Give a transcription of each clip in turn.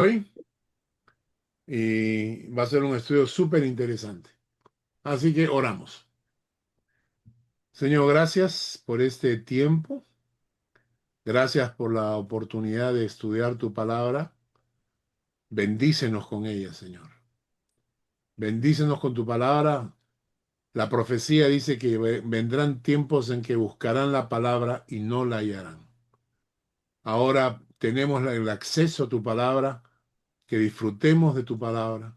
hoy y va a ser un estudio súper interesante. Así que oramos. Señor, gracias por este tiempo. Gracias por la oportunidad de estudiar tu palabra. Bendícenos con ella, Señor. Bendícenos con tu palabra. La profecía dice que vendrán tiempos en que buscarán la palabra y no la hallarán. Ahora tenemos el acceso a tu palabra, que disfrutemos de tu palabra,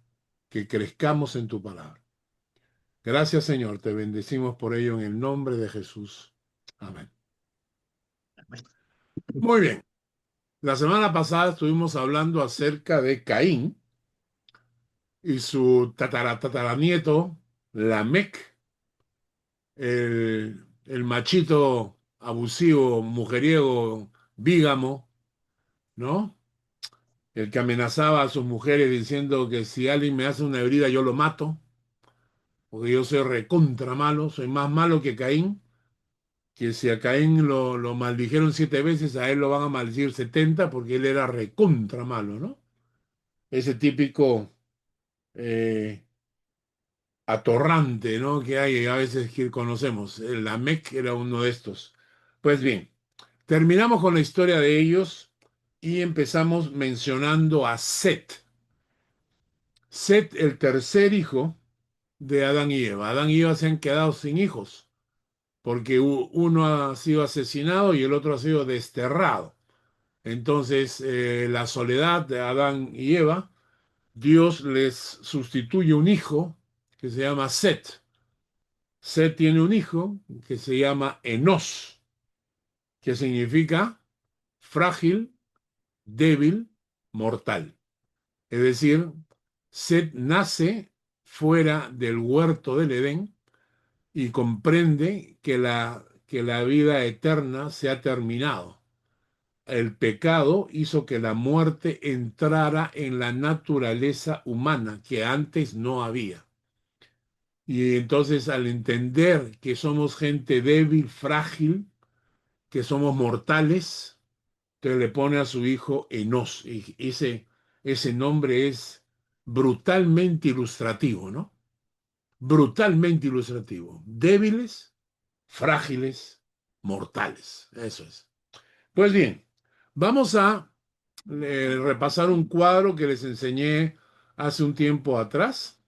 que crezcamos en tu palabra. Gracias, Señor. Te bendecimos por ello en el nombre de Jesús. Amén. Muy bien. La semana pasada estuvimos hablando acerca de Caín y su tataranieto, Lamec, el machito abusivo, mujeriego, bígamo, ¿no? El que amenazaba a sus mujeres diciendo que si alguien me hace una herida yo lo mato, porque yo soy recontra malo, soy más malo que Caín, que si a Caín lo maldijeron 7 veces, a él lo van a maldecir 70 porque él era recontra malo, ¿no? Ese típico eh, atorrante, ¿no? Que hay a veces que conocemos. El Lamec era uno de estos. Pues bien, terminamos con la historia de ellos y empezamos mencionando a Set. Set, el tercer hijo de Adán y Eva. Adán y Eva se han quedado sin hijos porque uno ha sido asesinado y el otro ha sido desterrado. Entonces, la soledad de Adán y Eva, Dios les sustituye un hijo que se llama Set. Set tiene un hijo que se llama Enos, que significa frágil, débil, mortal. Es decir, Set nace fuera del huerto del Edén y comprende que la vida eterna se ha terminado. El pecado hizo que la muerte entrara en la naturaleza humana que antes no había. Y entonces al entender que somos gente débil, frágil, que somos mortales, entonces le pone a su hijo Enos. Y ese nombre es brutalmente ilustrativo, ¿no? Brutalmente ilustrativo. Débiles, frágiles, mortales. Eso es. Pues bien, vamos a repasar un cuadro que les enseñé hace un tiempo atrás,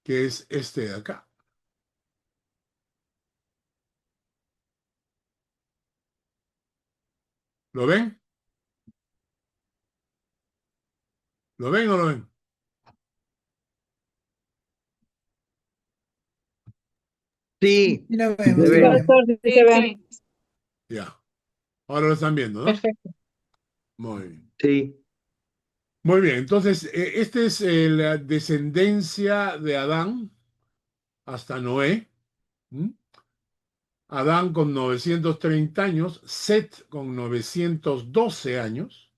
que es este de acá. ¿Lo ven? ¿Lo ven o no lo ven? Sí, Sí, lo se vemos, sí ve. lo Sí, vemos. Doctor, sí se ve. Ya. Ahora lo están viendo, ¿no? Perfecto. Muy bien. Sí. Muy bien. Entonces, esta es la descendencia de Adán hasta Noé. ¿Mm? Adán con 930 años, Set con 912 años,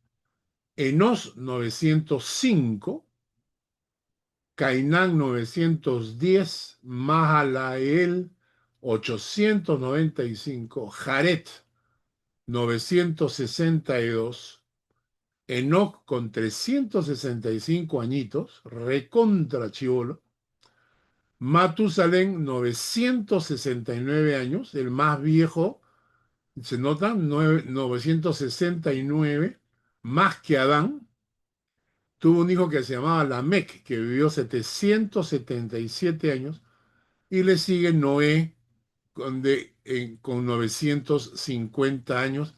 Enos 905, Cainán 910, Mahalaleel 895, Jared 962, Enoc con 365 añitos, recontra chivolo, Matusalén 969 años, el más viejo, se nota, 969, más que Adán. Tuvo un hijo que se llamaba Lamec, que vivió 777 años, y le sigue Noé con 950 años,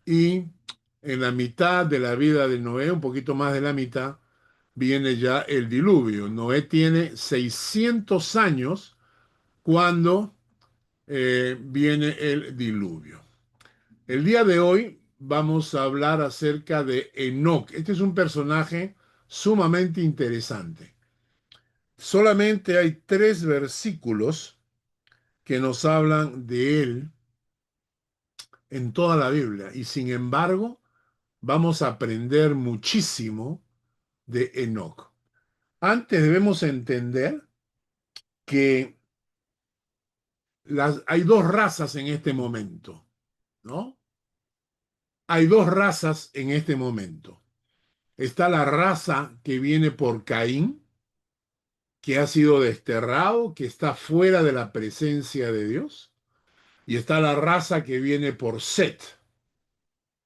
y en la mitad de la vida de Noé, un poquito más de la mitad, viene ya el diluvio. Noé tiene 600 años cuando viene el diluvio. El día de hoy vamos a hablar acerca de Enoc. Este es un personaje sumamente interesante. Solamente hay 3 versículos que nos hablan de él en toda la Biblia y sin embargo vamos a aprender muchísimo de Enoc. Antes debemos entender que hay 2 razas en este momento, ¿no? Hay 2 razas en este momento. está la raza que viene por Caín, que ha sido desterrado, que está fuera de la presencia de Dios, y está la raza que viene por Set,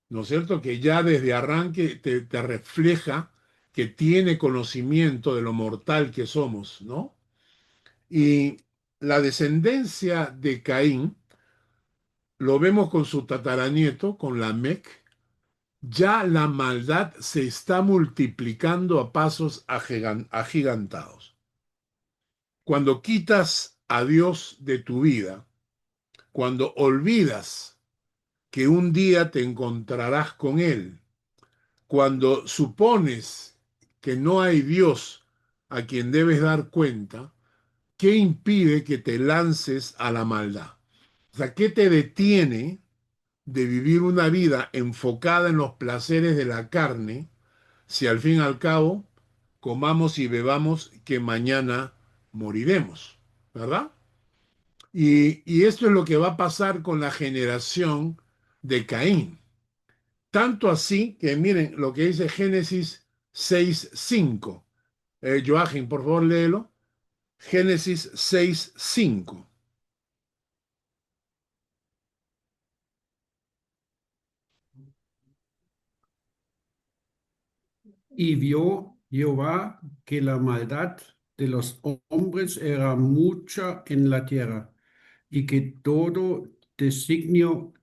¿no es cierto? Que ya desde arranque te refleja que tiene conocimiento de lo mortal que somos, ¿no? Y la descendencia de Caín, lo vemos con su tataranieto, con Lamec, ya la maldad se está multiplicando a pasos agigantados. Cuando quitas a Dios de tu vida, cuando olvidas que un día te encontrarás con Él, cuando supones que no hay Dios a quien debes dar cuenta, ¿qué impide que te lances a la maldad? O sea, ¿qué te detiene de vivir una vida enfocada en los placeres de la carne si al fin y al cabo comamos y bebamos que mañana moriremos? ¿Verdad? Y esto es lo que va a pasar con la generación de Caín. Tanto así que miren lo que dice Génesis 6:5. Joachim, por favor, léelo. Génesis 6:5. Y vio Jehová que la maldad de los hombres era mucha en la tierra, y que todo designio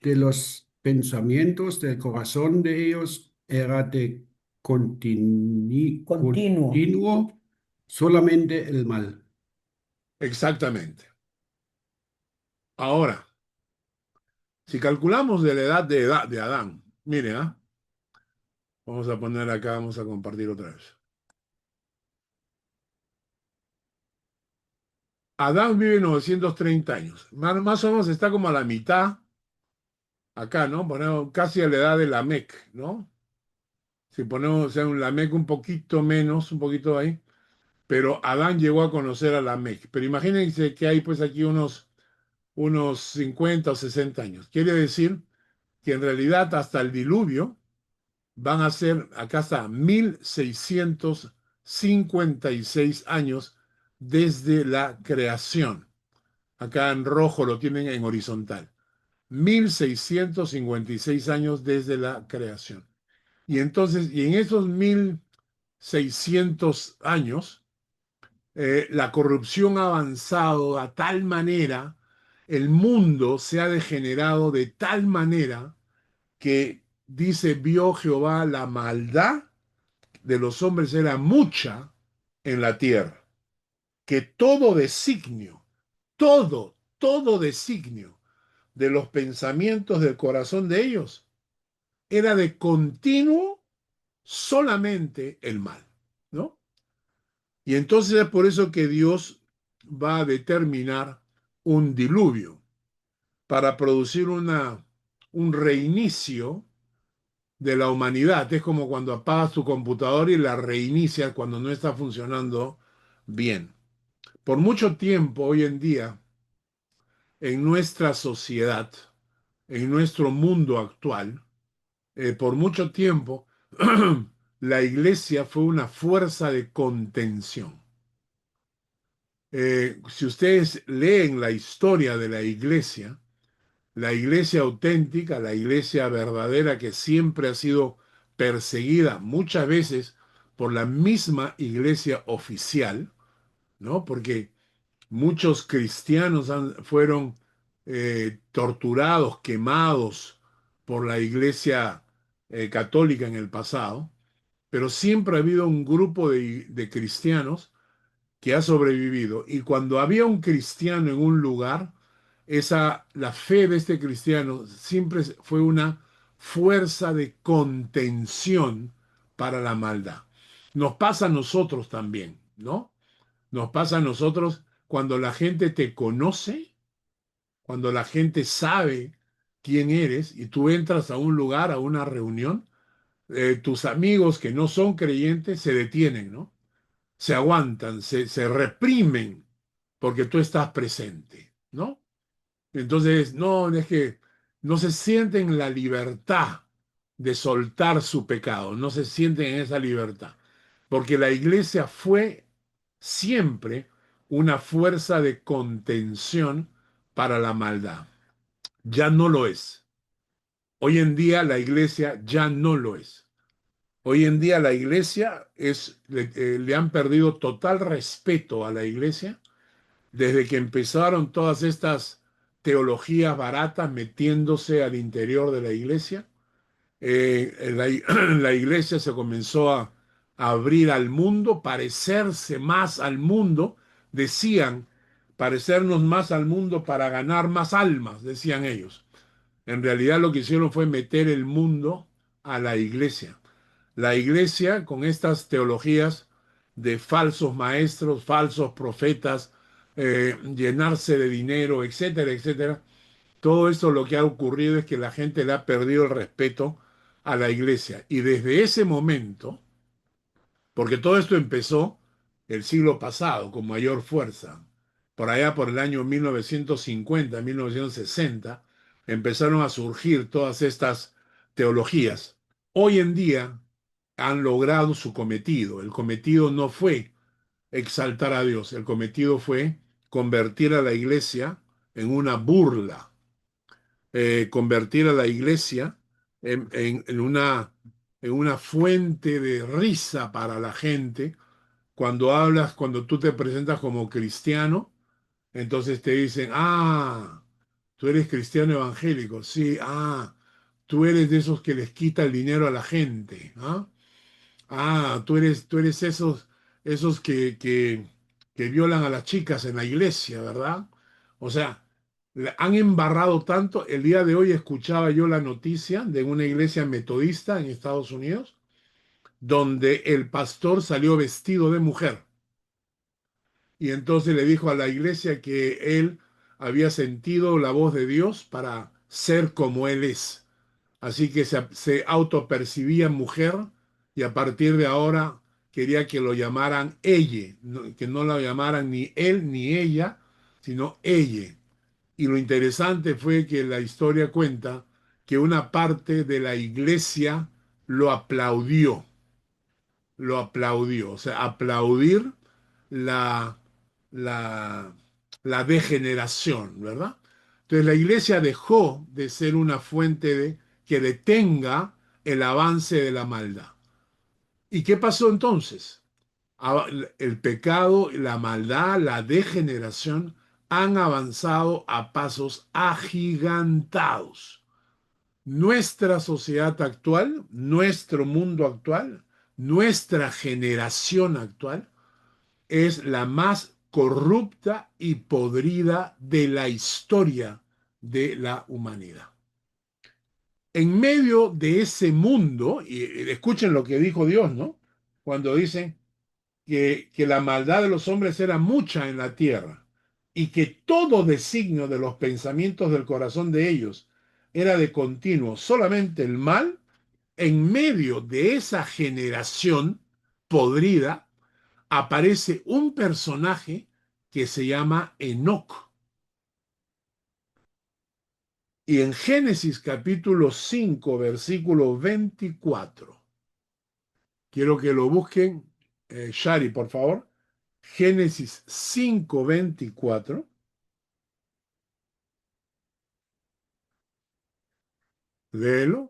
de los pensamientos del corazón de ellos era de Continuo. continuo solamente el mal. Exactamente. Ahora, si calculamos de la edad de Adán, miren, vamos a poner acá, vamos a compartir otra vez. Adán vive 930 años. Más o menos está como a la mitad, acá, ¿no? Ponemos casi a la edad de Lamec, ¿no? Si ponemos, o sea, un Lamec un poquito menos, un poquito ahí, pero Adán llegó a conocer a Lamec. Pero imagínense que hay pues aquí unos 50 o 60 años. Quiere decir que en realidad hasta el diluvio van a ser, acá está, 1656 años desde la creación. Acá en rojo lo tienen en horizontal. 1656 años desde la creación. Y entonces, y en esos 1600 años, la corrupción ha avanzado a tal manera, el mundo se ha degenerado de tal manera que dice, vio Jehová la maldad de los hombres era mucha en la tierra, que todo designio de los pensamientos del corazón de ellos era de continuo solamente el mal, ¿no? Y entonces es por eso que Dios va a determinar un diluvio para producir un reinicio de la humanidad. Es como cuando apagas tu computadora y la reinicias cuando no está funcionando bien. Por mucho tiempo hoy en día, en nuestra sociedad, en nuestro mundo actual, por mucho tiempo, la iglesia fue una fuerza de contención. Si ustedes leen la historia de la iglesia auténtica, la iglesia verdadera que siempre ha sido perseguida muchas veces por la misma iglesia oficial, ¿no? Porque muchos cristianos fueron torturados, quemados por la iglesia católica en el pasado, pero siempre ha habido un grupo de cristianos que ha sobrevivido. Y cuando había un cristiano en un lugar, la fe de este cristiano siempre fue una fuerza de contención para la maldad. Nos pasa a nosotros también, ¿no? Nos pasa a nosotros cuando la gente te conoce, cuando la gente sabe quién eres y tú entras a un lugar, a una reunión, tus amigos que no son creyentes se detienen, ¿no? Se aguantan, se reprimen porque tú estás presente, ¿no? Entonces, no, es que no se sienten la libertad de soltar su pecado, no se sienten en esa libertad, porque la iglesia fue siempre una fuerza de contención para la maldad. Ya no lo es. Hoy en día la iglesia ya no lo es. Hoy en día la iglesia le han perdido total respeto a la iglesia desde que empezaron todas estas teologías baratas metiéndose al interior de la iglesia. La iglesia se comenzó a abrir al mundo, parecerse más al mundo, decían, parecernos más al mundo para ganar más almas, decían ellos. En realidad lo que hicieron fue meter el mundo a la iglesia. La iglesia, con estas teologías de falsos maestros, falsos profetas, llenarse de dinero, etcétera, etcétera, todo esto lo que ha ocurrido es que la gente le ha perdido el respeto a la iglesia. Y desde ese momento, porque todo esto empezó el siglo pasado con mayor fuerza, por allá por el año 1950, 1960, empezaron a surgir todas estas teologías. Hoy en día han logrado su cometido. El cometido no fue exaltar a Dios, el cometido fue convertir a la iglesia en una burla, convertir a la iglesia en una fuente de risa para la gente. Cuando hablas, cuando tú te presentas como cristiano, entonces te dicen, ah, tú eres cristiano evangélico, sí, ah, tú eres de esos que les quita el dinero a la gente, ¿ah? Ah, tú eres esos que violan a las chicas en la iglesia, ¿verdad? O sea, han embarrado tanto. El día de hoy escuchaba yo la noticia de una iglesia metodista en Estados Unidos, donde el pastor salió vestido de mujer y entonces le dijo a la iglesia que él había sentido la voz de Dios para ser como él es. Así que se autopercibía mujer y a partir de ahora quería que lo llamaran ella, que no lo llamaran ni él ni ella, sino ella. Y lo interesante fue que la historia cuenta que una parte de la iglesia lo aplaudió, lo aplaudió. O sea, aplaudir la, la, la degeneración, ¿verdad? Entonces la iglesia dejó de ser una fuente que detenga el avance de la maldad. ¿Y qué pasó entonces? El pecado, la maldad, la degeneración han avanzado a pasos agigantados. Nuestra sociedad actual, nuestro mundo actual, nuestra generación actual es la más corrupta y podrida de la historia de la humanidad. En medio de ese mundo, y escuchen lo que dijo Dios, ¿no? Cuando dice que la maldad de los hombres era mucha en la tierra y que todo designio de los pensamientos del corazón de ellos era de continuo, solamente el mal. En medio de esa generación podrida aparece un personaje que se llama Enoc. Y en Génesis capítulo 5, versículo 24, quiero que lo busquen, Shari, por favor. Génesis 5, 24. Léelo.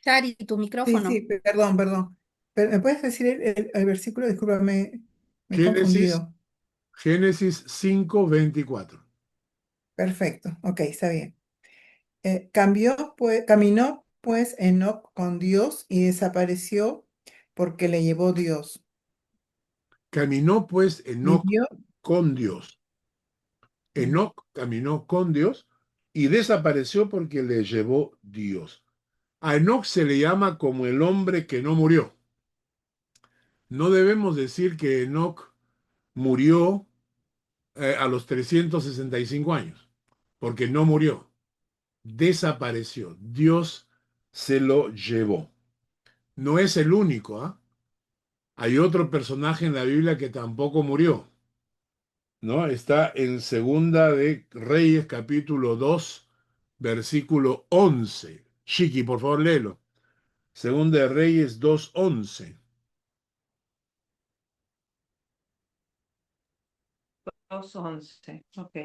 Shari, tu Sí, micrófono. sí, perdón, perdón. ¿Me puedes decir el versículo? Discúlpame, me he Génesis, confundido. Génesis 5, 24. Perfecto, ok, está bien. Caminó pues Enoc con Dios y desapareció porque le llevó Dios. Caminó pues Enoc Vivió, con Dios. mm, Enoc caminó con Dios y desapareció porque le llevó Dios. A Enoc se le llama como el hombre que no murió. No debemos decir que Enoc murió a los 365 años. porque no murió, desapareció. Dios se lo llevó. No es el único, ¿ah? Hay otro personaje en la Biblia que tampoco murió, ¿no? Está en Segunda de Reyes, capítulo 2, versículo 11. Chiqui, por favor, léelo. Segunda de Reyes 2:11. 2:11. Ok.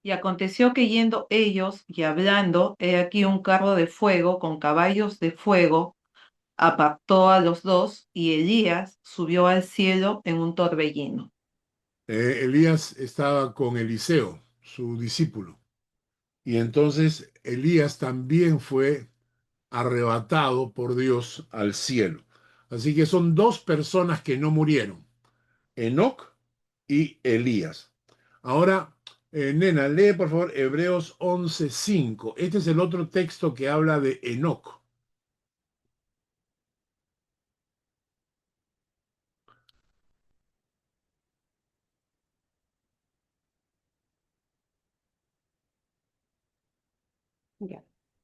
Y aconteció que yendo ellos y hablando, he aquí un carro de fuego con caballos de fuego apartó a los dos, y Elías subió al cielo en un torbellino. Elías estaba con Eliseo, su discípulo, y entonces Elías también fue arrebatado por Dios al cielo. Así que son dos personas que no murieron, Enoc y Elías. Ahora, nena, lee por favor Hebreos 11:5. Este es el otro texto que habla de Enoc. Ya.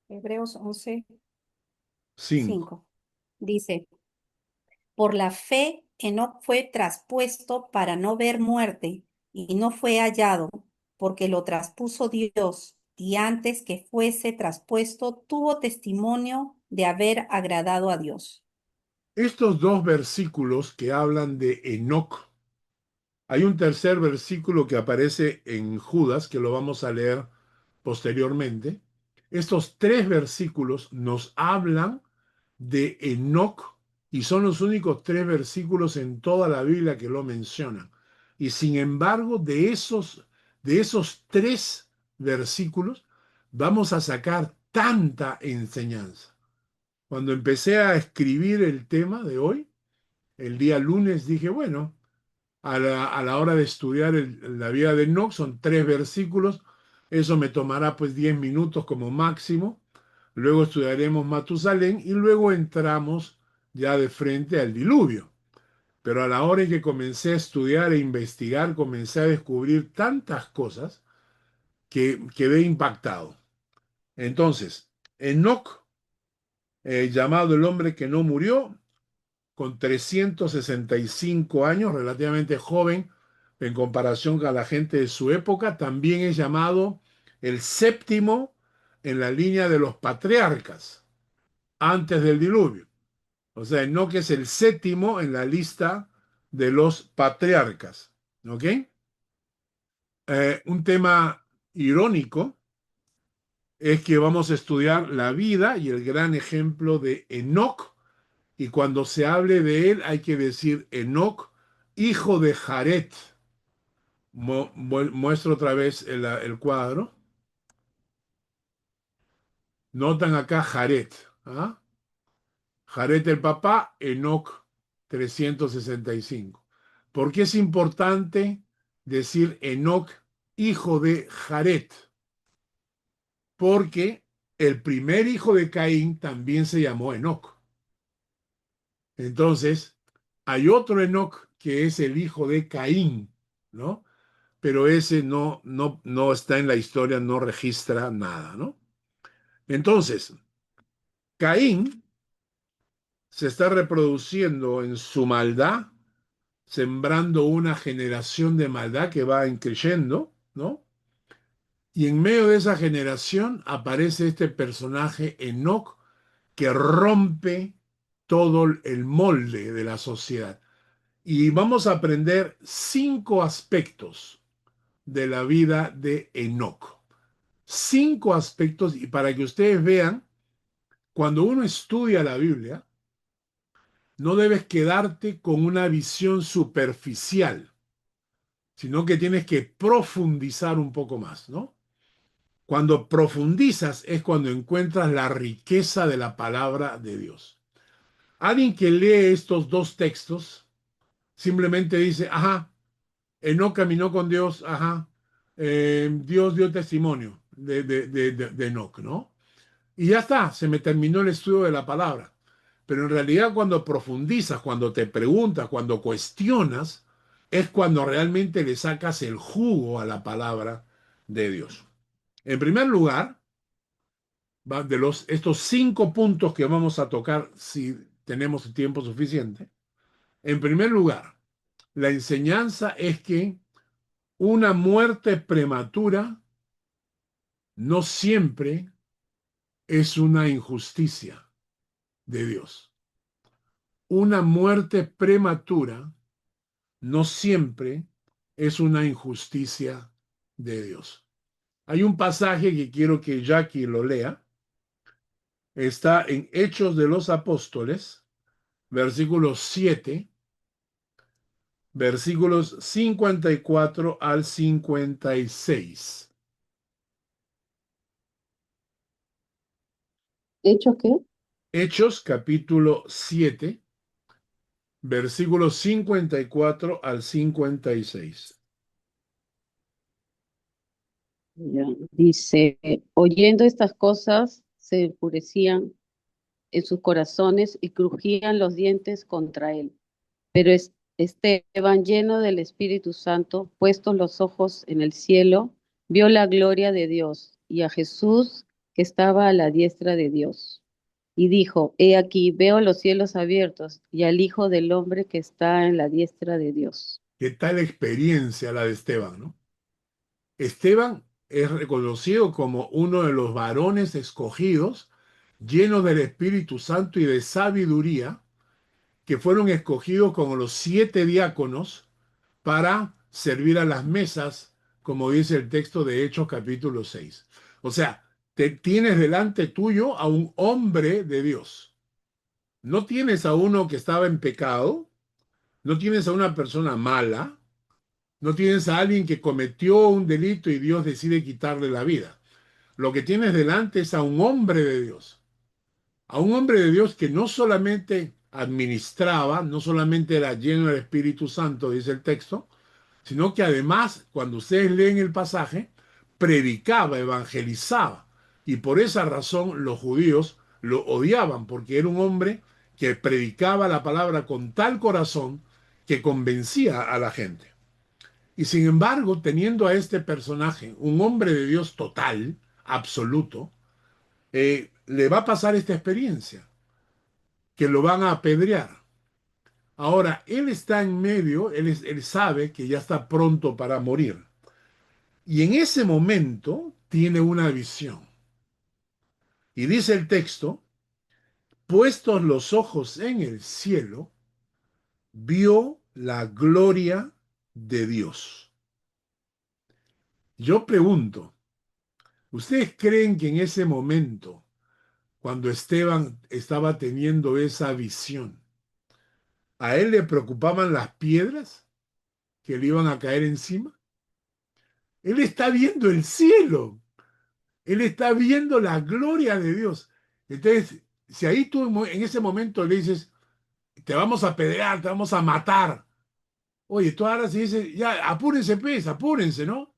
Hebreos 11:5 5. dice, por la fe Enoc fue traspuesto para no ver muerte y no fue hallado, porque lo traspuso Dios, y antes que fuese traspuesto tuvo testimonio de haber agradado a Dios. Estos dos versículos que hablan de Enoc, hay un tercer versículo que aparece en Judas, que lo vamos a leer posteriormente. Estos tres versículos nos hablan de Enoc y son los únicos tres versículos en toda la Biblia que lo mencionan. Y sin embargo, de esos tres versículos vamos a sacar tanta enseñanza. Cuando empecé a escribir el tema de hoy, el día lunes dije, bueno, a la hora de estudiar la vida de Enoch, son tres versículos, eso me tomará pues 10 minutos como máximo, luego estudiaremos Matusalén y luego entramos ya de frente al diluvio. Pero a la hora en que comencé a estudiar e investigar, comencé a descubrir tantas cosas que quedé impactado. Entonces, Enoch, llamado el hombre que no murió, con 365 años, relativamente joven en comparación con la gente de su época, también es llamado el séptimo en la línea de los patriarcas, antes del diluvio. O sea, Enoc es el séptimo en la lista de los patriarcas. ¿Ok? Un tema irónico es que vamos a estudiar la vida y el gran ejemplo de Enoc, y cuando se hable de él hay que decir Enoc, hijo de Jared. Muestro otra vez el cuadro. Notan acá Jared. ¿Ah? Jared el papá, Enoc 365. ¿Por qué es importante decir Enoc, hijo de Jared? Porque el primer hijo de Caín también se llamó Enoc. Entonces, hay otro Enoc que es el hijo de Caín, ¿no? Pero ese no está en la historia, no registra nada, ¿no? Entonces, Caín se está reproduciendo en su maldad, sembrando una generación de maldad que va creciendo, ¿no? Y en medio de esa generación aparece este personaje Enoc que rompe todo el molde de la sociedad. Y vamos a aprender 5 aspectos de la vida de Enoc. 5 aspectos, y para que ustedes vean, cuando uno estudia la Biblia, no debes quedarte con una visión superficial, sino que tienes que profundizar un poco más, ¿no? Cuando profundizas es cuando encuentras la riqueza de la palabra de Dios. Alguien que lee estos dos textos simplemente dice, ajá, Enoc caminó con Dios, ajá, Dios dio testimonio de Enoc, ¿no? Y ya está, se me terminó el estudio de la palabra. Pero en realidad cuando profundizas, cuando te preguntas, cuando cuestionas, es cuando realmente le sacas el jugo a la palabra de Dios. En primer lugar, estos 5 puntos que vamos a tocar si tenemos tiempo suficiente, en primer lugar, la enseñanza es que una muerte prematura no siempre es una injusticia de Dios. Una muerte prematura no siempre es una injusticia de Dios. Hay un pasaje que quiero que Jackie lo lea. Está en Hechos de los Apóstoles, versículos 7, versículos 54 al 56. ¿Hecho qué? Hechos capítulo 7, versículos 54 al 56. Ya, dice, oyendo estas cosas, se enfurecían en sus corazones y crujían los dientes contra él. Pero Esteban, lleno del Espíritu Santo, puestos los ojos en el cielo, vio la gloria de Dios y a Jesús que estaba a la diestra de Dios. Y dijo, he aquí, veo los cielos abiertos y al Hijo del Hombre que está en la diestra de Dios. ¿Qué tal experiencia la de Esteban, no? Esteban es reconocido como uno de los varones escogidos, llenos del Espíritu Santo y de sabiduría, que fueron escogidos como los 7 diáconos para servir a las mesas, como dice el texto de Hechos capítulo 6. O sea, te tienes delante tuyo a un hombre de Dios. No tienes a uno que estaba en pecado, no tienes a una persona mala, no tienes a alguien que cometió un delito y Dios decide quitarle la vida. Lo que tienes delante es a un hombre de Dios. A un hombre de Dios que no solamente administraba, no solamente era lleno del Espíritu Santo, dice el texto, sino que además, cuando ustedes leen el pasaje, predicaba, evangelizaba. Y por esa razón los judíos lo odiaban, porque era un hombre que predicaba la palabra con tal corazón que convencía a la gente. Y sin embargo, teniendo a este personaje, un hombre de Dios total, absoluto, le va a pasar esta experiencia, que lo van a apedrear. Ahora, él está en medio, él sabe que ya está pronto para morir. Y en ese momento tiene una visión. Y dice el texto, puestos los ojos en el cielo, vio la gloria de Dios. Yo pregunto, ¿ustedes creen que en ese momento, cuando Esteban estaba teniendo esa visión, a él le preocupaban las piedras que le iban a caer encima? Él está viendo el cielo. Él está viendo la gloria de Dios. Entonces, si ahí tú en ese momento le dices, te vamos a apedrear, te vamos a matar. Oye, tú ahora sí dices, ya, apúrense, pues, apúrense, ¿no?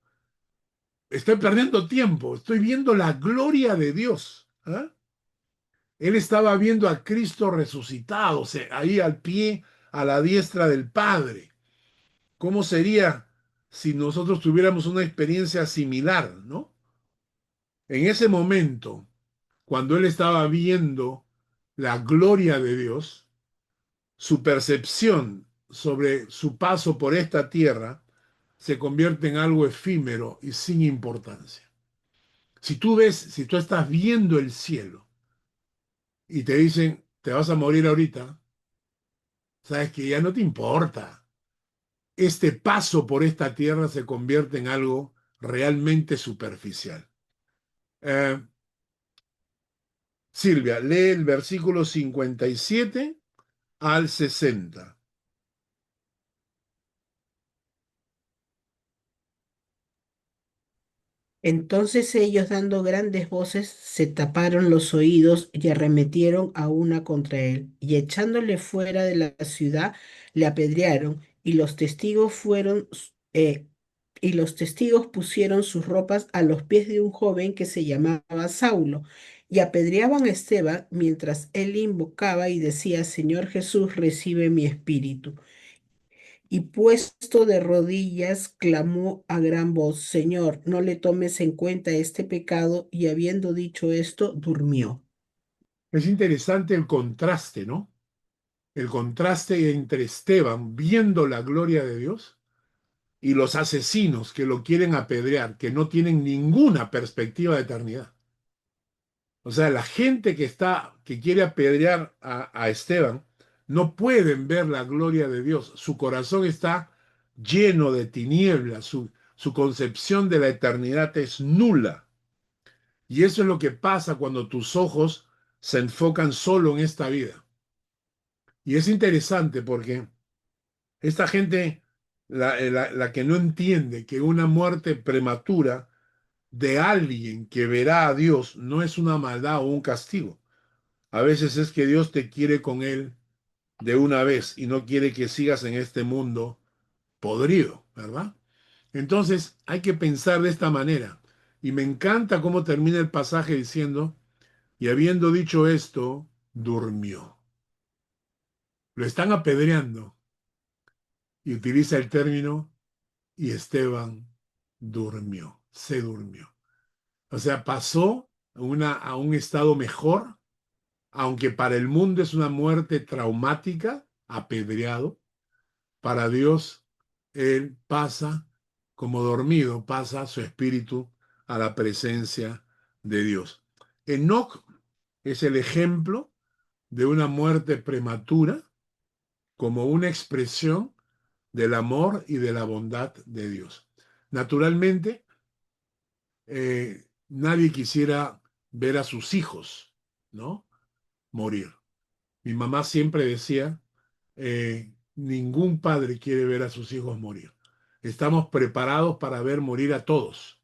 Estoy perdiendo tiempo, estoy viendo la gloria de Dios. ¿Ah? Él estaba viendo a Cristo resucitado, o sea, ahí al pie, a la diestra del Padre. ¿Cómo sería si nosotros tuviéramos una experiencia similar, ¿no? En ese momento, cuando él estaba viendo la gloria de Dios, su percepción sobre su paso por esta tierra se convierte en algo efímero y sin importancia. Si tú ves, si tú estás viendo el cielo y te dicen, te vas a morir ahorita, sabes que ya no te importa. Este paso por esta tierra se convierte en algo realmente superficial. Eh, Silvia, lee el versículo 57 al 60. Entonces ellos, dando grandes voces, se taparon los oídos y arremetieron a una contra él, y echándole fuera de la ciudad, le apedrearon, y los testigos pusieron sus ropas a los pies de un joven que se llamaba Saulo, y apedreaban a Esteban mientras él invocaba y decía, Señor Jesús, recibe mi espíritu. y puesto de rodillas, clamó a gran voz, Señor, no le tomes en cuenta este pecado, y habiendo dicho esto, durmió. Es interesante el contraste, ¿no? El contraste entre Esteban viendo la gloria de Dios y los asesinos que lo quieren apedrear, que no tienen ninguna perspectiva de eternidad. O sea, la gente que quiere apedrear a Esteban, no pueden ver la gloria de Dios. Su corazón está lleno de tinieblas, su concepción de la eternidad es nula. Y eso es lo que pasa cuando tus ojos se enfocan solo en esta vida. Y es interesante porque esta gente, la que no entiende que una muerte prematura de alguien que verá a Dios no es una maldad o un castigo. A veces es que Dios te quiere con Él de una vez y no quiere que sigas en este mundo podrido, ¿verdad? Entonces hay que pensar de esta manera. Y me encanta cómo termina el pasaje diciendo, y habiendo dicho esto, durmió. Lo están apedreando y utiliza el término, y Esteban durmió, se durmió. O sea, pasó a un estado mejor, aunque para el mundo es una muerte traumática, apedreado. Para Dios, Él pasa como dormido, pasa su espíritu a la presencia de Dios. Enoc es el ejemplo de una muerte prematura como una expresión del amor y de la bondad de Dios. Naturalmente, nadie quisiera ver a sus hijos, ¿no? Morir. Mi mamá siempre decía, ningún padre quiere ver a sus hijos morir. Estamos preparados para ver morir a todos,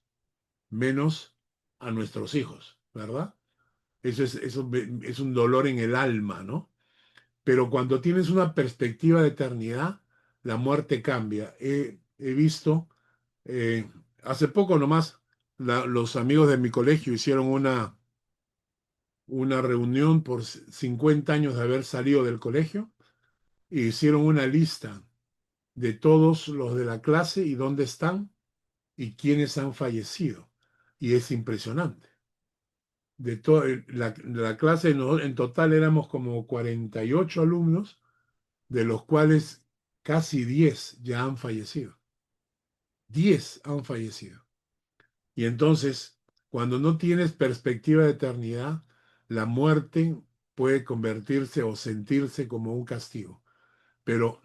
menos a nuestros hijos, ¿verdad? Eso es un dolor en el alma, ¿no? Pero cuando tienes una perspectiva de eternidad, la muerte cambia. He visto, hace poco nomás, los amigos de mi colegio hicieron una reunión por 50 años de haber salido del colegio e hicieron una lista de todos los de la clase y dónde están y quiénes han fallecido. Y es impresionante. De la clase en total éramos como 48 alumnos, de los cuales casi 10 ya han fallecido. 10 han fallecido. Y entonces, cuando no tienes perspectiva de eternidad, la muerte puede convertirse o sentirse como un castigo. Pero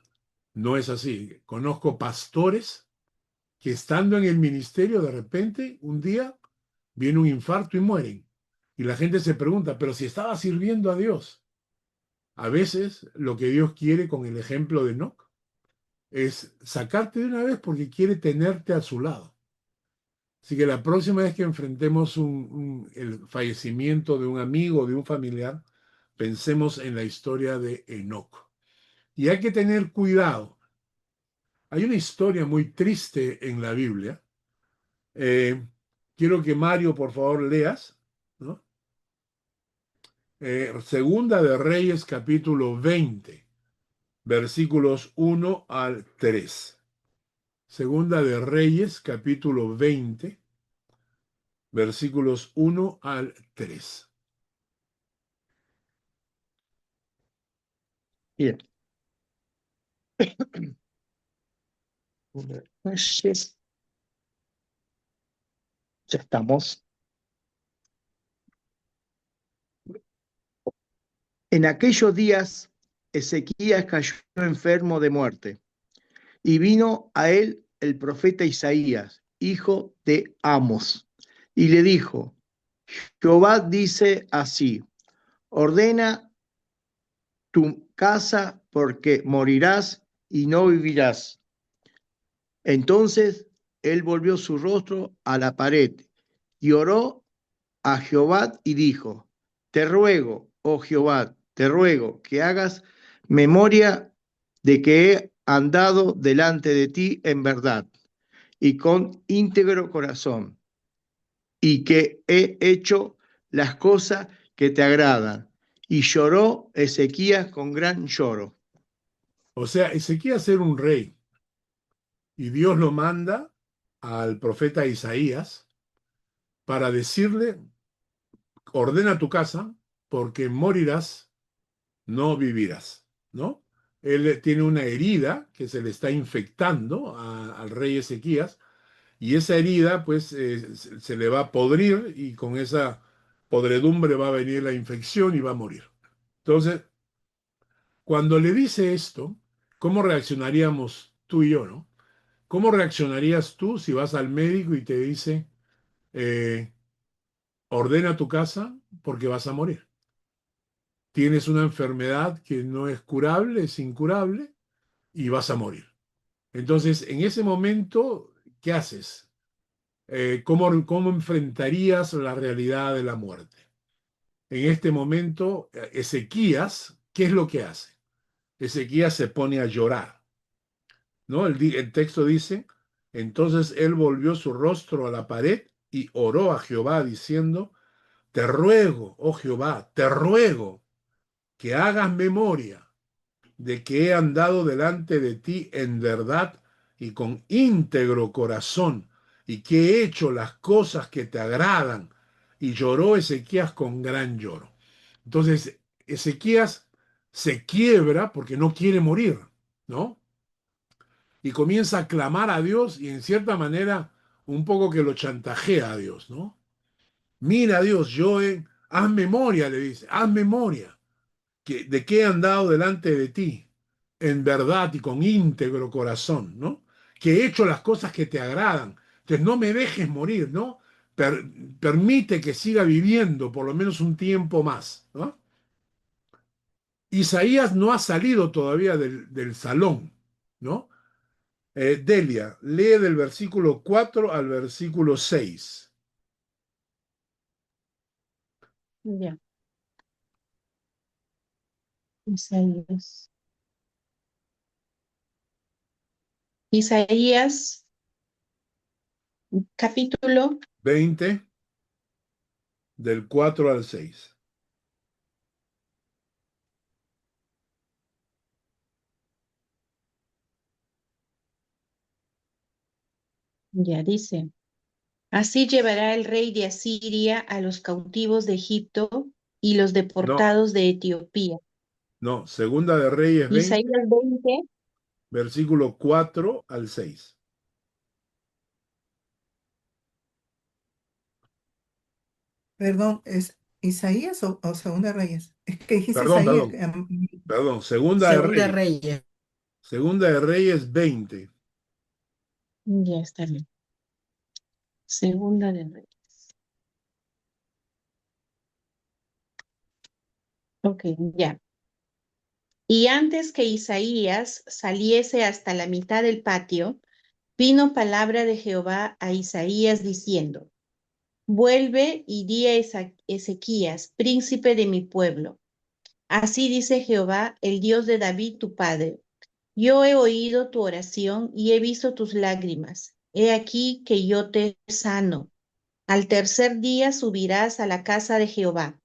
no es así. Conozco pastores que estando en el ministerio, de repente, un día, viene un infarto y mueren. Y la gente se pregunta, pero si estaba sirviendo a Dios. A veces lo que Dios quiere con el ejemplo de Enoc es sacarte de una vez porque quiere tenerte a su lado. Así que la próxima vez que enfrentemos el fallecimiento de un amigo, de un familiar, pensemos en la historia de Enoc. Y hay que tener cuidado. Hay una historia muy triste en la Biblia. Quiero que Mario, por favor, leas, ¿no? Segunda de Reyes, capítulo 20, versículos 1 al 3. Segunda de Reyes, capítulo 20, versículos 1 al 3. Bien. Reyes, ya estamos. En aquellos días, Ezequías cayó enfermo de muerte, y vino a él el profeta Isaías, hijo de Amos, y le dijo, Jehová dice así, ordena tu casa porque morirás y no vivirás. Entonces él volvió su rostro a la pared y oró a Jehová y dijo, te ruego, oh Jehová, te ruego que hagas memoria de que he andado delante de ti en verdad y con íntegro corazón, y que he hecho las cosas que te agradan. Y lloró Ezequías con gran lloro. O sea, Ezequías era un rey, Y Dios lo manda al profeta Isaías para decirle, ordena tu casa porque morirás, no vivirás, ¿no? Él tiene una herida que se le está infectando al rey Ezequías y esa herida pues se le va a podrir y con esa podredumbre va a venir la infección y va a morir. Entonces, cuando le dice esto, ¿cómo reaccionaríamos tú y yo, no? ¿Cómo reaccionarías tú si vas al médico y te dice, eh, ordena tu casa porque vas a morir? Tienes una enfermedad que no es curable, es incurable y vas a morir. Entonces, en ese momento, ¿qué haces? ¿Cómo enfrentarías la realidad de la muerte? En este momento, Ezequías, ¿qué es lo que hace? Ezequías se pone a llorar, ¿no? El texto dice, entonces él volvió su rostro a la pared y oró a Jehová diciendo, te ruego, oh Jehová, te ruego que hagas memoria de que he andado delante de ti en verdad y con íntegro corazón, y que he hecho las cosas que te agradan. Y lloró Ezequías con gran lloro. Entonces, Ezequías se quiebra porque no quiere morir, ¿no? Y comienza a clamar a Dios y en cierta manera un poco que lo chantajea a Dios, ¿no? Mira Dios, haz memoria, le dice, haz memoria de que he andado delante de ti en verdad y con íntegro corazón, ¿no? Que he hecho las cosas que te agradan. Entonces no me dejes morir, ¿no? Per- Permite que siga viviendo por lo menos un tiempo más, ¿no? Isaías no ha salido todavía del salón, ¿no? Delia, lee del versículo 4 al versículo 6. Ya, Isaías. Isaías, capítulo, 20, del 4 al 6. ya dice, así llevará el rey de Asiria a los cautivos de Egipto y los No, deportados de Etiopía. no, Segunda de Reyes 20, Isaías 20, versículo 4 al 6. Perdón, ¿es Isaías o Segunda Reyes? Es que dijiste Perdón, Isaías. perdón, perdón, Segunda de Segunda Reyes. Reyes. Segunda de Reyes 20. ya está bien. Segunda de Reyes. Ok, ya. Y antes que Isaías saliese hasta la mitad del patio, vino palabra de Jehová a Isaías diciendo, vuelve y di a Ezequías, príncipe de mi pueblo. Así dice Jehová, el Dios de David tu padre. Yo he oído tu oración y he visto tus lágrimas. He aquí que yo te sano. Al tercer día subirás a la casa de Jehová.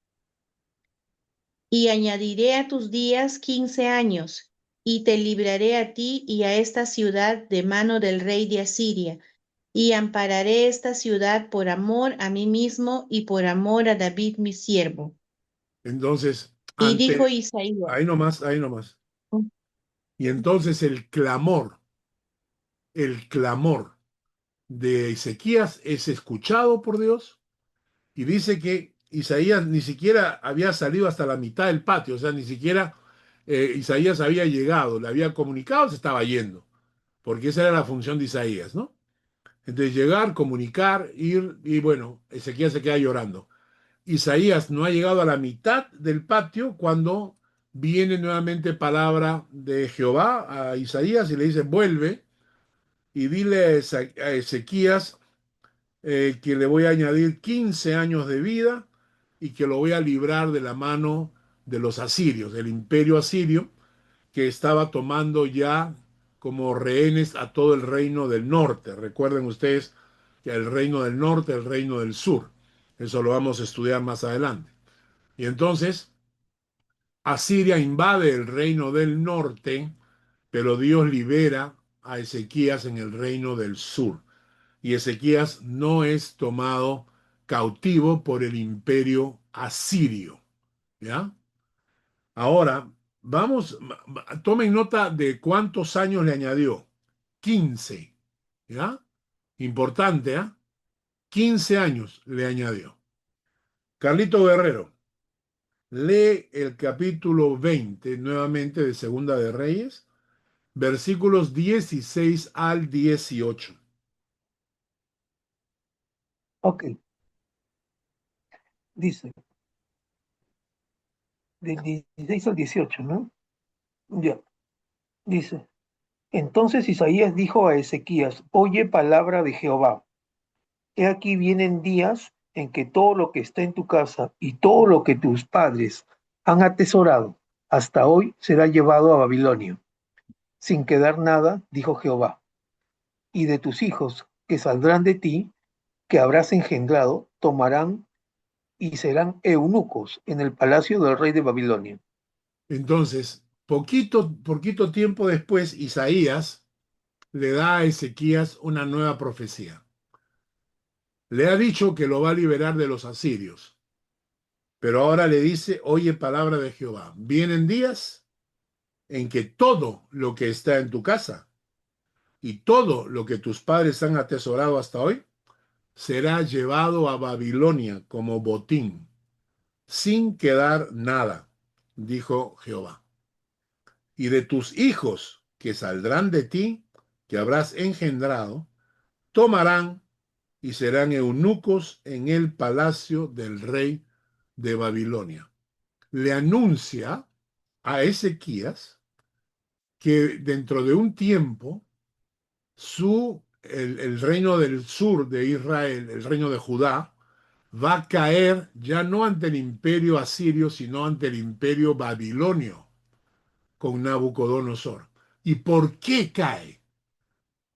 Y añadiré a tus días 15 años, y te libraré a ti y a esta ciudad de mano del rey de Asiria, y ampararé esta ciudad por amor a mí mismo y por amor a David mi siervo. Entonces, Y dijo Isaías, ahí nomás, ahí nomás. Y entonces el clamor de Ezequías es escuchado por Dios y dice que Isaías ni siquiera había salido hasta la mitad del patio, o sea, ni siquiera Isaías había llegado, le había comunicado, se estaba yendo, porque esa era la función de Isaías, ¿no? Entonces llegar, comunicar, ir y bueno, Ezequías se queda llorando. Isaías no ha llegado a la mitad del patio cuando viene nuevamente palabra de Jehová a Isaías y le dice, vuelve y dile a Ezequías que le voy a añadir 15 años de vida y que lo voy a librar de la mano de los asirios, del imperio asirio, que estaba tomando ya como rehenes a todo el reino del norte. Recuerden ustedes que el reino del norte, el reino del sur. Eso lo vamos a estudiar más adelante. Y entonces, Asiria invade el reino del norte, pero Dios libera a Ezequías en el reino del sur. Y Ezequías no es tomado cautivo por el imperio asirio. ¿Ya? Ahora, vamos, tomen nota de cuántos años le añadió. 15. ¿Ya? Importante, ¿ah? 15 años le añadió. Carlito Guerrero, lee el capítulo 20 nuevamente de Segunda de Reyes, versículos 16 al 18. Ok, dice, del 16 al 18, ¿no? Ya, dice. Entonces Isaías dijo a Ezequías, oye palabra de Jehová. He aquí vienen días en que todo lo que está en tu casa y todo lo que tus padres han atesorado hasta hoy será llevado a Babilonia, sin quedar nada, dijo Jehová. Y de tus hijos que saldrán de ti, que habrás engendrado, tomarán y serán eunucos en el palacio del rey de Babilonia. Entonces, poquito tiempo después, Isaías le da a Ezequías una nueva profecía. Le ha dicho que lo va a liberar de los asirios, pero ahora le dice, oye palabra de Jehová, vienen días en que todo lo que está en tu casa y todo lo que tus padres han atesorado hasta hoy será llevado a Babilonia como botín, sin quedar nada, dijo Jehová. Y de tus hijos que saldrán de ti, que habrás engendrado, tomarán y serán eunucos en el palacio del rey de Babilonia. Le anuncia a Ezequías que dentro de un tiempo el reino del sur de Israel, el reino de Judá, va a caer ya no ante el imperio asirio, sino ante el imperio babilonio con Nabucodonosor. ¿Y por qué cae?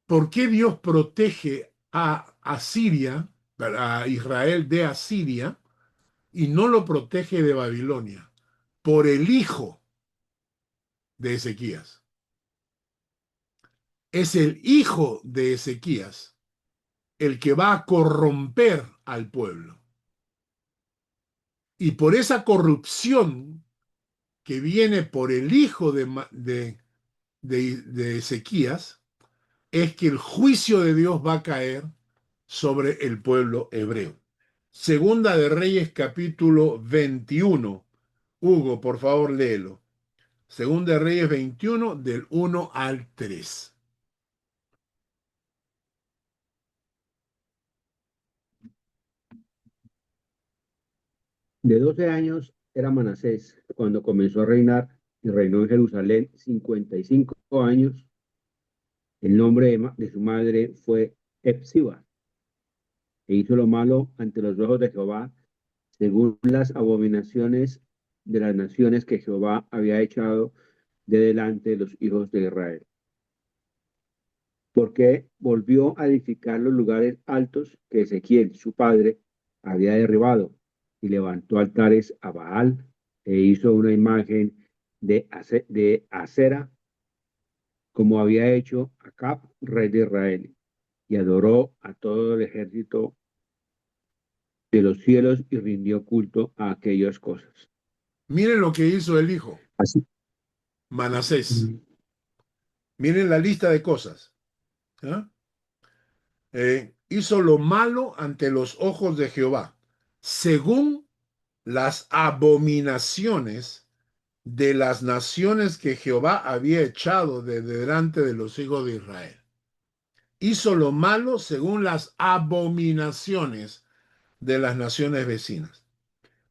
¿Por qué Dios protege a Asiria, a Israel de Asiria, y no lo protege de Babilonia? Por el hijo de Ezequías. Es el hijo de Ezequías el que va a corromper al pueblo. Y por esa corrupción que viene por el hijo de Ezequías, es que el juicio de Dios va a caer sobre el pueblo hebreo. Segunda de Reyes capítulo 21. Hugo, por favor, léelo. Segunda de Reyes 21 del 1 al 3. De 12 años era Manasés cuando comenzó a reinar y reinó en Jerusalén 55 años. El nombre de su madre fue Epsiba, e hizo lo malo ante los ojos de Jehová, según las abominaciones de las naciones que Jehová había echado de delante de los hijos de Israel. Porque volvió a edificar los lugares altos que Ezequiel, su padre, había derribado, y levantó altares a Baal, e hizo una imagen de Acera, como había hecho Acab, rey de Israel, y adoró a todo el ejército de los cielos y rindió culto a aquellas cosas. Miren lo que hizo el hijo, Así. Manasés. Miren la lista de cosas. ¿Ah? Hizo lo malo ante los ojos de Jehová, según las abominaciones de las naciones que Jehová había echado de delante de los hijos de Israel. Hizo lo malo según las abominaciones de las naciones vecinas.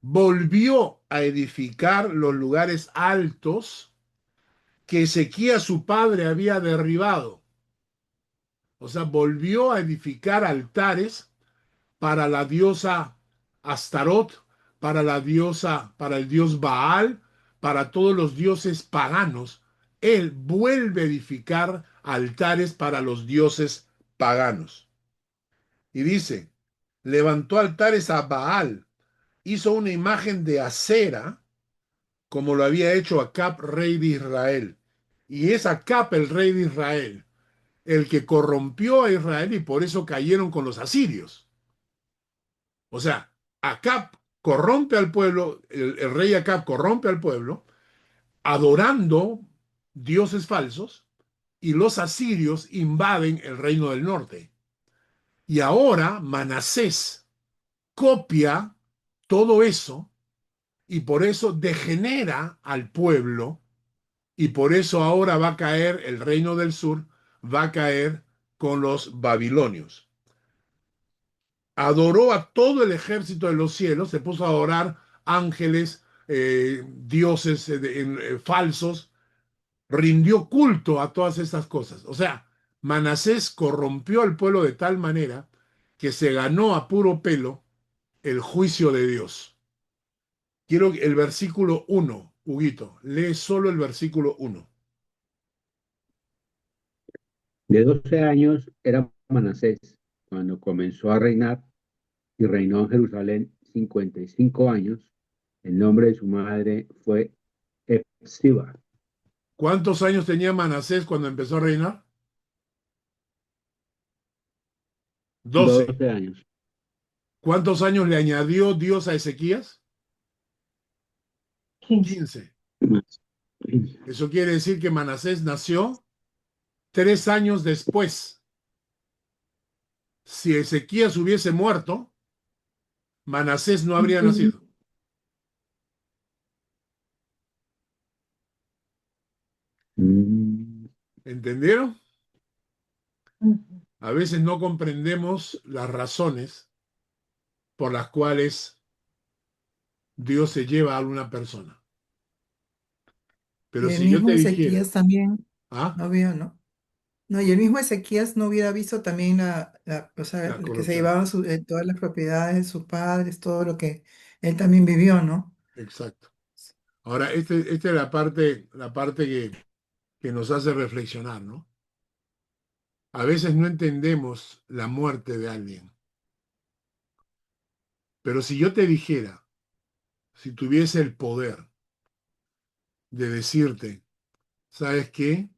Volvió a edificar los lugares altos que Ezequías su padre había derribado. O sea, volvió a edificar altares para la diosa Astarot, para el dios Baal, para todos los dioses paganos. Él vuelve a edificar altares para los dioses paganos. Y dice, levantó altares a Baal, hizo una imagen de Acera, como lo había hecho Acab, rey de Israel. Y es Acab, el rey de Israel, el que corrompió a Israel y por eso cayeron con los asirios. O sea, Acab corrompe al pueblo, el rey Acab corrompe al pueblo, adorando dioses falsos, y los asirios invaden el reino del norte. Y ahora Manasés copia todo eso y por eso degenera al pueblo y por eso ahora va a caer el reino del sur, va a caer con los babilonios. Adoró a todo el ejército de los cielos, se puso a adorar ángeles, dioses falsos, rindió culto a todas estas cosas. O sea, Manasés corrompió al pueblo de tal manera que se ganó a puro pelo el juicio de Dios. Quiero el versículo 1, Huguito, lee solo el versículo 1. De 12 años era Manasés cuando comenzó a reinar y reinó en Jerusalén 55 años. El nombre de su madre fue Epsiba. ¿Cuántos años tenía Manasés cuando empezó a reinar? 12. 12 años. ¿Cuántos años le añadió Dios a Ezequías? 15. Eso quiere decir que Manasés nació 3 años después. Si Ezequías hubiese muerto, Manasés no habría nacido. ¿Entendieron? A veces no comprendemos las razones por las cuales Dios se lleva a alguna persona. Pero Y el si yo mismo te dijera, Ezequías también ¿ah? no vio, ¿no? No, y el mismo Ezequías no hubiera visto también o sea, La que se corrupción. llevaban todas las propiedades de sus padres, todo lo que él también vivió, ¿no? Exacto. Ahora, esta es la parte que nos hace reflexionar, ¿no? A veces no entendemos la muerte de alguien. Pero si yo te dijera, si tuviese el poder de decirte, ¿sabes qué?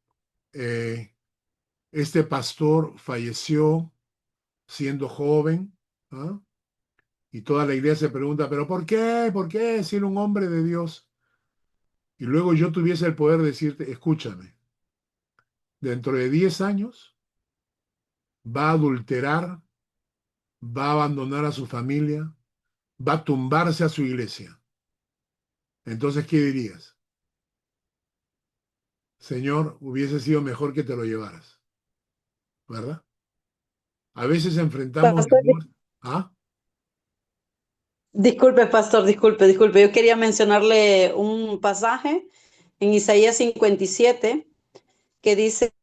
Este pastor falleció siendo joven, ¿ah? Y toda la iglesia se pregunta, ¿pero por qué? ¿Por qué? Si era un hombre de Dios. Y luego yo tuviese el poder de decirte, escúchame, dentro de 10 años va a adulterar, va a abandonar a su familia, va a tumbarse a su iglesia. Entonces, ¿qué dirías? Señor, hubiese sido mejor que te lo llevaras, ¿verdad? A veces enfrentamos la Pastor, muerte. ¿Ah? disculpe, pastor, disculpe. Yo quería mencionarle un pasaje en Isaías 57 que dice,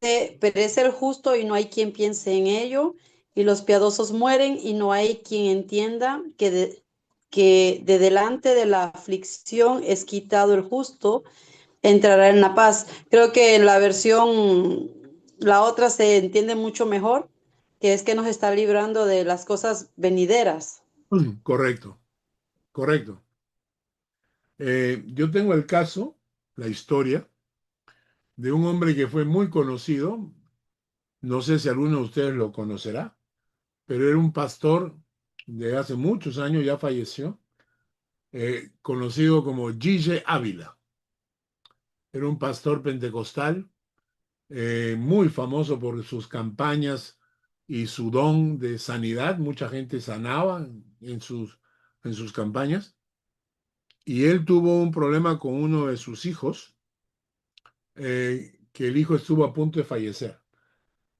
perece el justo y no hay quien piense en ello, y los piadosos mueren y no hay quien entienda que de delante de la aflicción es quitado el justo, entrará en la paz. Creo que en la versión, la otra se entiende mucho mejor, que es que nos está librando de las cosas venideras. Correcto, correcto. Yo tengo el caso, la historia, de un hombre que fue muy conocido, no sé si alguno de ustedes lo conocerá, pero era un pastor de hace muchos años, ya falleció, conocido como Gille Ávila. Era un pastor pentecostal, muy famoso por sus campañas y su don de sanidad. Mucha gente sanaba en sus campañas. Y él tuvo un problema con uno de sus hijos, que el hijo estuvo a punto de fallecer.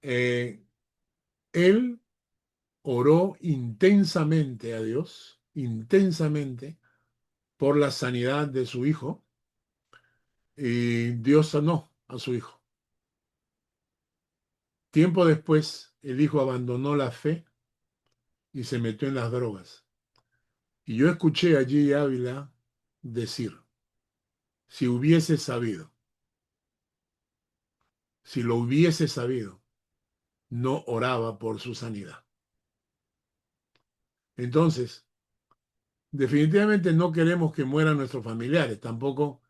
Él oró intensamente a Dios, intensamente, por la sanidad de su hijo, y Dios sanó a su hijo. Tiempo después, el hijo abandonó la fe y se metió en las drogas. Y yo escuché allí a Ávila decir, si hubiese sabido, si lo hubiese sabido, no oraba por su sanidad. Entonces, definitivamente no queremos que mueran nuestros familiares, tampoco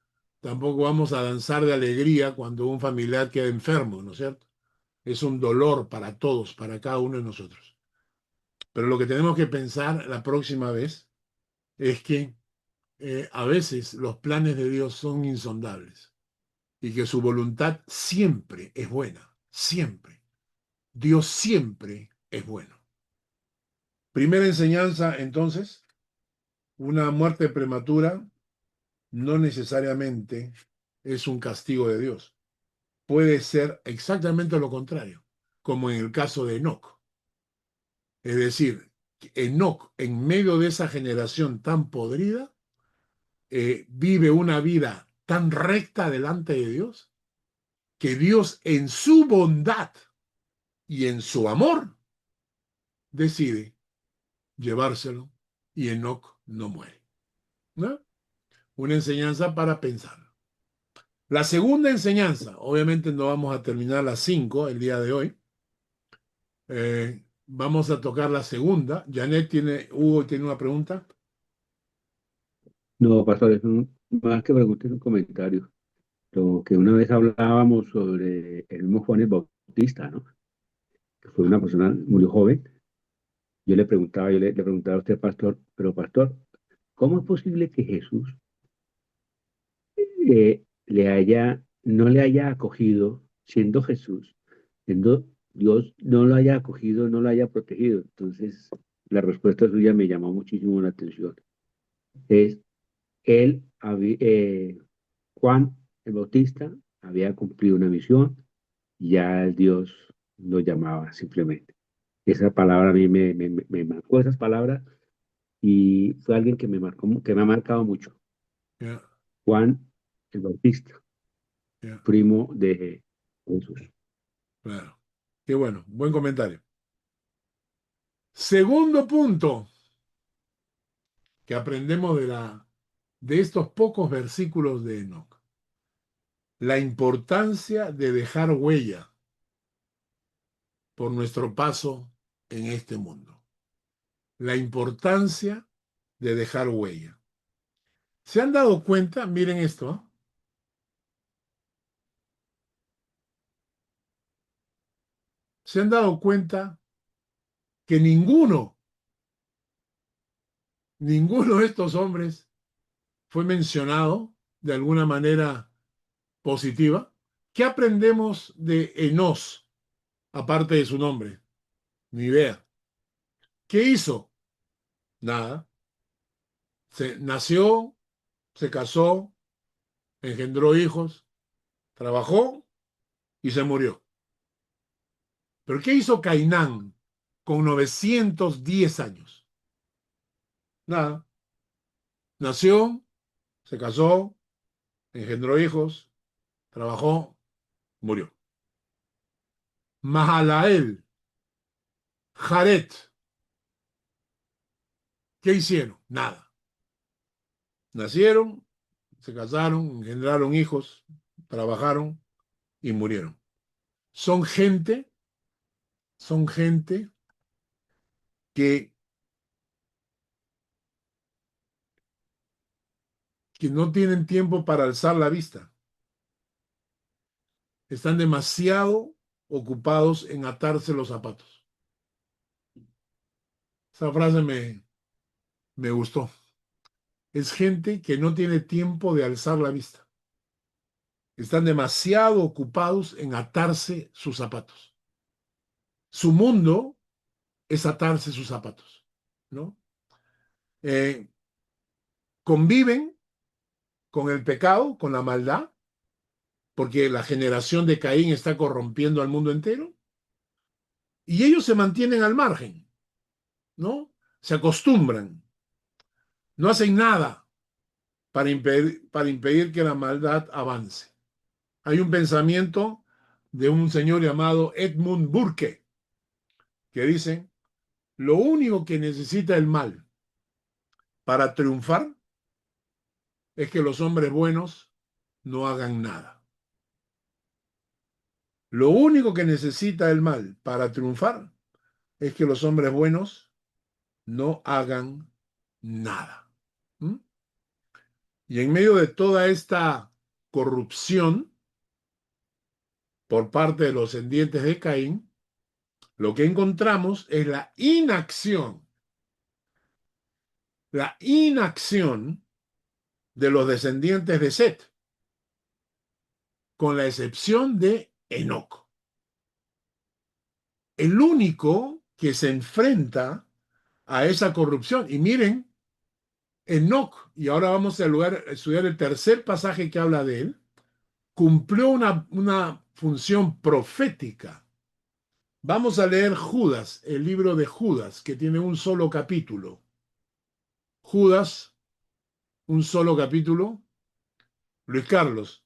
vamos a danzar de alegría cuando un familiar queda enfermo, ¿no es cierto? Es un dolor para todos, para cada uno de nosotros. Pero lo que tenemos que pensar la próxima vez es que a veces los planes de Dios son insondables y que su voluntad siempre es buena, siempre. Dios siempre es bueno. Primera enseñanza, entonces, una muerte prematura no necesariamente es un castigo de Dios. Puede ser exactamente lo contrario, como en el caso de Enoc. Es decir, Enoc, en medio de esa generación tan podrida, vive una vida tan recta delante de Dios, que Dios en su bondad y en su amor decide llevárselo y Enoc no muere. ¿No? Una enseñanza para pensar. La segunda enseñanza, obviamente no vamos a terminar las 5 el día de hoy. Vamos a tocar la segunda. Hugo tiene una pregunta. No, pastor, más que pregunta es un comentario. Lo que una vez hablábamos sobre el mismo Juan el Bautista, ¿no? Que fue una persona muy joven. Yo le preguntaba a usted, pastor, pero pastor, ¿cómo es posible que Jesús no le haya acogido, siendo Jesús, siendo Dios, no lo haya acogido, no lo haya protegido? Entonces, la respuesta suya me llamó muchísimo la atención. Es, Juan el Bautista había cumplido una misión, y ya el Dios lo llamaba simplemente. Esa palabra a mí me marcó esas palabras y fue alguien que me marcó, que me ha marcado mucho. Yeah, Juan el Bautista, yeah, primo de Jesús. claro. Qué bueno, buen comentario. Segundo punto que aprendemos de estos pocos versículos de Enoc. La importancia de dejar huella por nuestro paso en este mundo. La importancia de dejar huella. ¿Se han dado cuenta? Miren esto. ¿Eh? ¿Se han dado cuenta que ninguno de estos hombres fue mencionado de alguna manera positiva? ¿Qué aprendemos de Enos, aparte de su nombre? Ni idea. ¿Qué hizo? Nada. Nació, se casó, engendró hijos, trabajó y se murió. ¿Pero qué hizo Cainán con 910 años? Nada. Nació, se casó, engendró hijos, trabajó, murió. Mahalael, Jaret, ¿qué hicieron? Nada. Nacieron, se casaron, engendraron hijos, trabajaron y murieron. Son gente que, que no tienen tiempo para alzar la vista. Están demasiado ocupados en atarse los zapatos. Esa frase me gustó. Es gente que no tiene tiempo de alzar la vista. Están demasiado ocupados en atarse sus zapatos. Su mundo es atarse sus zapatos, ¿no? Conviven con el pecado, con la maldad, porque la generación de Caín está corrompiendo al mundo entero, y ellos se mantienen al margen, ¿no? Se acostumbran, no hacen nada para impedir que la maldad avance. Hay un pensamiento de un señor llamado Edmund Burke que dice, lo único que necesita el mal para triunfar es que los hombres buenos no hagan nada. Lo único que necesita el mal para triunfar es que los hombres buenos no hagan nada. ¿Mm? Y en medio de toda esta corrupción, por parte de los descendientes de Caín, lo que encontramos es la inacción de los descendientes de Set, con la excepción de Enoc. El único que se enfrenta a esa corrupción. Y miren, Enoc, y ahora vamos a estudiar el tercer pasaje que habla de él, cumplió una función profética. Vamos a leer Judas, el libro de Judas, que tiene un solo capítulo. Judas, un solo capítulo. Luis Carlos,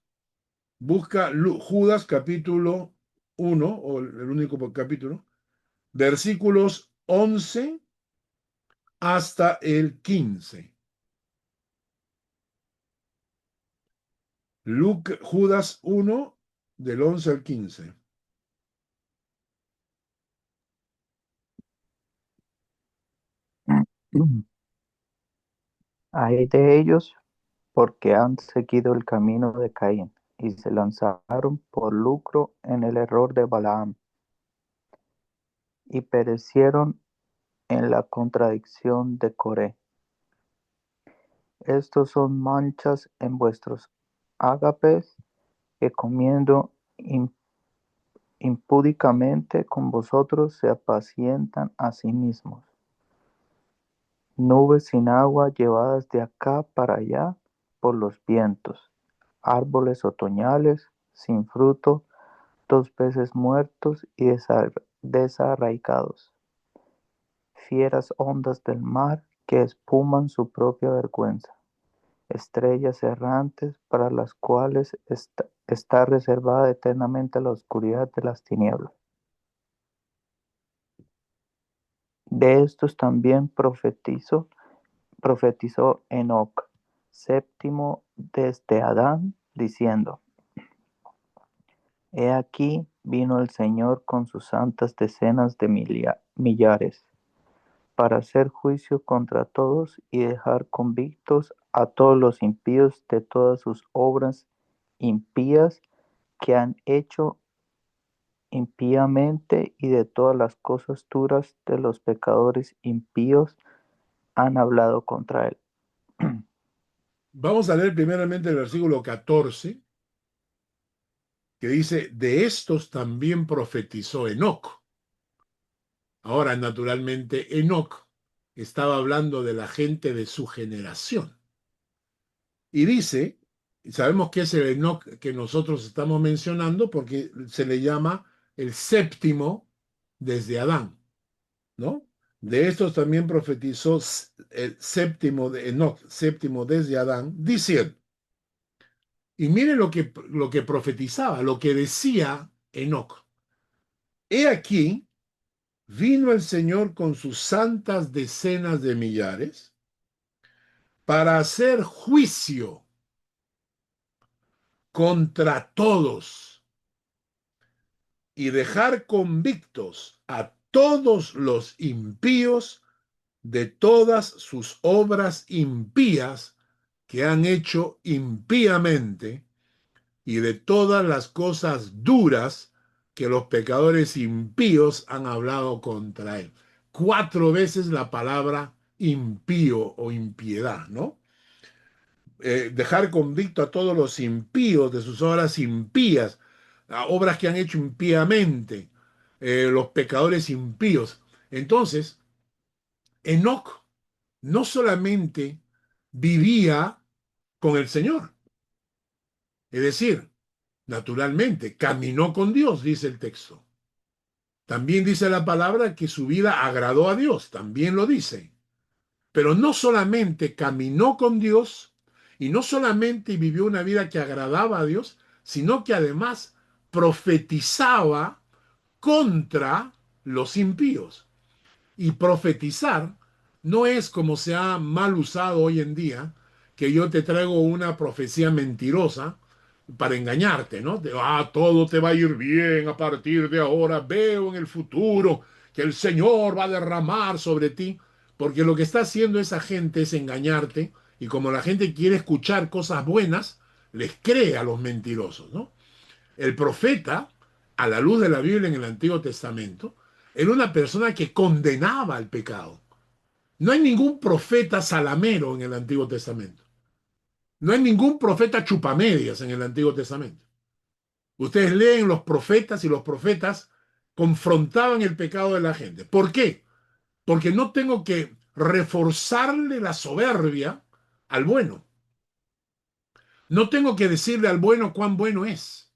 busca Judas capítulo 1, o el único capítulo, versículos 11 hasta el 15. Judas 1, del 11 al 15. Hay de ellos porque han seguido el camino de Caín y se lanzaron por lucro en el error de Balaam y perecieron en la contradicción de Coré. Estos son manchas en vuestros ágapes que comiendo impúdicamente con vosotros se apacientan a sí mismos. Nubes sin agua llevadas de acá para allá por los vientos, árboles otoñales sin fruto, 2 veces muertos y desarraigados, fieras ondas del mar que espuman su propia vergüenza, estrellas errantes para las cuales está reservada eternamente la oscuridad de las tinieblas. De estos también profetizó Enoc, séptimo desde Adán, diciendo: He aquí vino el Señor con sus santas decenas de millares, para hacer juicio contra todos y dejar convictos a todos los impíos de todas sus obras impías que han hecho impíamente, y de todas las cosas duras de los pecadores impíos han hablado contra él. Vamos a leer primeramente el versículo 14, que dice: de estos también profetizó Enoc. Ahora, naturalmente, Enoc estaba hablando de la gente de su generación. Y dice, sabemos que es el Enoc que nosotros estamos mencionando porque se le llama el séptimo desde Adán, ¿no? De estos también profetizó el séptimo de Enoc, séptimo desde Adán, diciendo, y mire lo que profetizaba, lo que decía Enoc. He aquí, vino el Señor con sus santas decenas de millares para hacer juicio contra todos y dejar convictos a todos los impíos de todas sus obras impías que han hecho impíamente y de todas las cosas duras que los pecadores impíos han hablado contra él. 4 veces la palabra impío o impiedad, ¿no? Dejar convicto a todos los impíos de sus obras impías, a obras que han hecho impíamente, los pecadores impíos. Entonces, Enoc no solamente vivía con el Señor, es decir, naturalmente, caminó con Dios, dice el texto. También dice la palabra que su vida agradó a Dios, también lo dice. Pero no solamente caminó con Dios y no solamente vivió una vida que agradaba a Dios, sino que además profetizaba contra los impíos. Y profetizar no es como se ha mal usado hoy en día, que yo te traigo una profecía mentirosa para engañarte, ¿no? Todo te va a ir bien a partir de ahora, veo en el futuro que el Señor va a derramar sobre ti, porque lo que está haciendo esa gente es engañarte, y como la gente quiere escuchar cosas buenas, les cree a los mentirosos, ¿no? El profeta a la luz de la Biblia en el Antiguo Testamento, era una persona que condenaba el pecado. No hay ningún profeta salamero en el Antiguo Testamento. No hay ningún profeta chupamedias en el Antiguo Testamento. Ustedes leen los profetas y los profetas confrontaban el pecado de la gente. ¿Por qué? Porque no tengo que reforzarle la soberbia al bueno. No tengo que decirle al bueno cuán bueno es.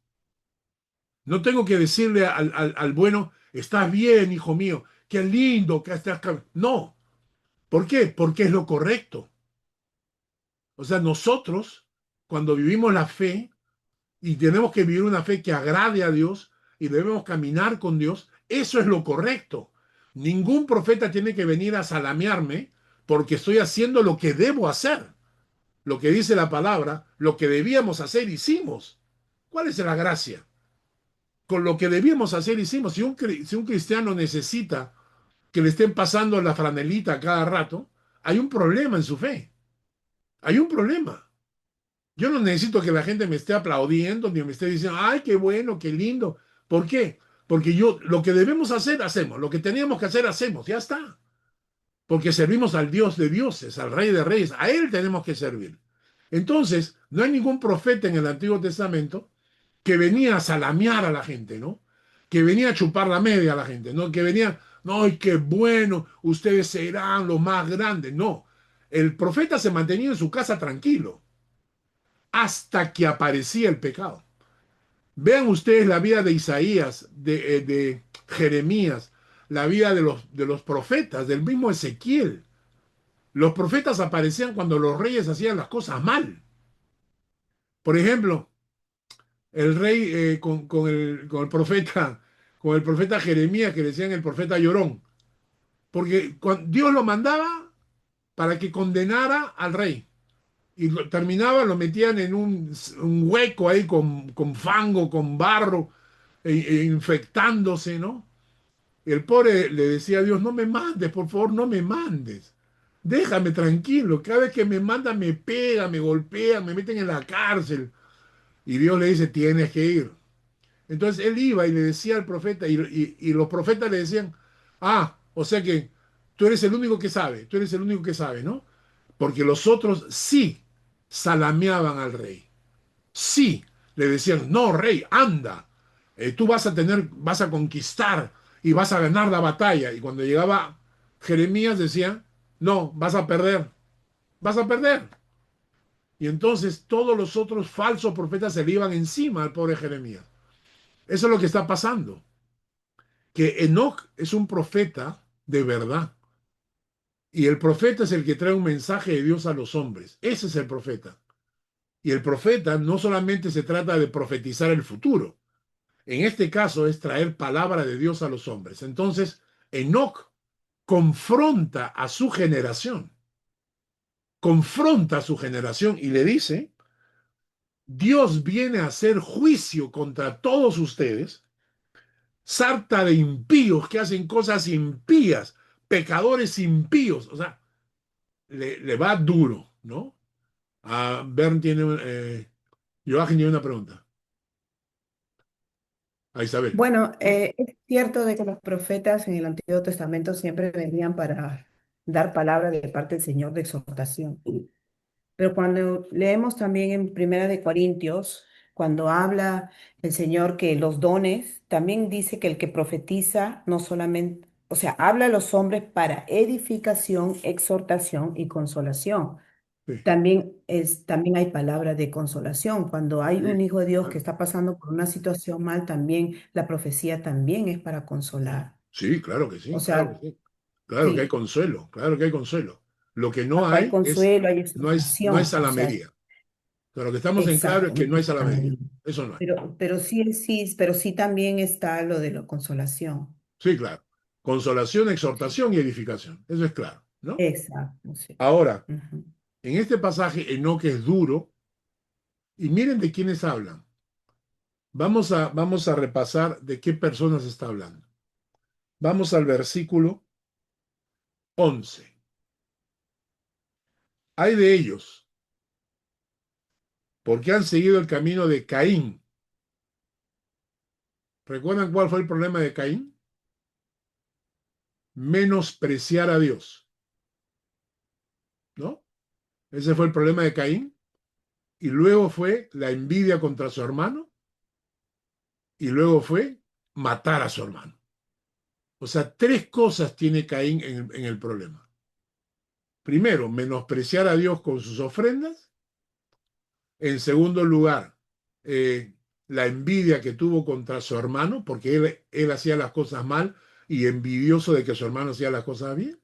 No tengo que decirle al bueno, estás bien, hijo mío, qué lindo que estás. No. ¿Por qué? Porque es lo correcto. O sea, nosotros, cuando vivimos la fe, y tenemos que vivir una fe que agrade a Dios, y debemos caminar con Dios, eso es lo correcto. Ningún profeta tiene que venir a salamearme porque estoy haciendo lo que debo hacer. Lo que dice la palabra, lo que debíamos hacer, hicimos. ¿Cuál es la gracia? Con lo que debíamos hacer, hicimos. Si un cristiano necesita que le estén pasando la franelita cada rato, hay un problema en su fe. Hay un problema. Yo no necesito que la gente me esté aplaudiendo ni me esté diciendo, ay, qué bueno, qué lindo. ¿Por qué? Porque yo lo que debemos hacer, hacemos. Lo que teníamos que hacer, hacemos. Ya está. Porque servimos al Dios de dioses, al Rey de reyes. A Él tenemos que servir. Entonces, no hay ningún profeta en el Antiguo Testamento que venía a salamear a la gente, ¿no? Que venía a chupar la media a la gente, ¿no? Que venía, no, ay, qué bueno, ustedes serán los más grandes. No. El profeta se mantenía en su casa tranquilo hasta que aparecía el pecado. Vean ustedes la vida de Isaías, de Jeremías, la vida de los profetas, del mismo Ezequiel. Los profetas aparecían cuando los reyes hacían las cosas mal. Por ejemplo, el rey con con el profeta Jeremías, que le decían el profeta llorón, porque Dios lo mandaba para que condenara al rey. Y terminaba, lo metían en un hueco ahí con fango, con barro, infectándose, ¿no? El pobre le decía a Dios, no me mandes, por favor, no me mandes. Déjame tranquilo. Cada vez que me mandan me pegan, me golpean, me meten en la cárcel. Y Dios le dice, tienes que ir. Entonces él iba y le decía al profeta, y los profetas le decían, ah, o sea que tú eres el único que sabe, tú eres el único que sabe, ¿no? Porque los otros sí salameaban al rey. Sí, le decían, no, rey, anda, tú vas a conquistar y vas a ganar la batalla. Y cuando llegaba Jeremías decía, no, vas a perder. Y entonces todos los otros falsos profetas se le iban encima al pobre Jeremías. Eso es lo que está pasando. Que Enoc es un profeta de verdad. Y el profeta es el que trae un mensaje de Dios a los hombres. Ese es el profeta. Y el profeta no solamente se trata de profetizar el futuro. En este caso es traer palabra de Dios a los hombres. Entonces, Enoc confronta a su generación y le dice, Dios viene a hacer juicio contra todos ustedes, sarta de impíos que hacen cosas impías, pecadores impíos. O sea, le va duro, ¿no? Bern Joachim tiene una pregunta. A Isabel. Bueno, es cierto de que los profetas en el Antiguo Testamento siempre venían para dar palabra de parte del Señor de exhortación. Pero cuando leemos también en Primera de Corintios, cuando habla el Señor que los dones, también dice que el que profetiza no solamente, o sea, habla a los hombres para edificación, exhortación y consolación. Sí, También hay palabra de consolación. Cuando hay un sí, hijo de Dios que está pasando por una situación mal, también la profecía también es para consolar. sí, claro que O sí, claro que sea, sí. Claro que hay sí, consuelo, claro que hay consuelo. Lo que no cuando hay hay consuelo, hay no hay exhortación. O sea, salamería. Pero lo que estamos en claro es exacto, que no no hay hay salamería. salamería. Eso no hay. Pero sí también está lo de la consolación. Sí, claro. Consolación, exhortación y edificación. Eso es claro, ¿no? Exacto, sí. Ahora, Ujú. en este pasaje, Enoc es duro, y miren de quiénes hablan. Vamos a repasar de qué personas está hablando. Vamos al versículo 11. Hay de ellos, porque han seguido el camino de Caín, ¿Recuerdan cuál fue el problema de Caín? Menospreciar a Dios, ¿no? Ese fue el problema de Caín. Y luego fue la envidia contra su hermano. Y luego fue matar a su hermano. O sea, tres cosas tiene Caín en el problema. Primero, menospreciar a Dios con sus ofrendas. En segundo lugar, la envidia que tuvo contra su hermano, porque él hacía las cosas mal y envidioso de que su hermano hacía las cosas bien.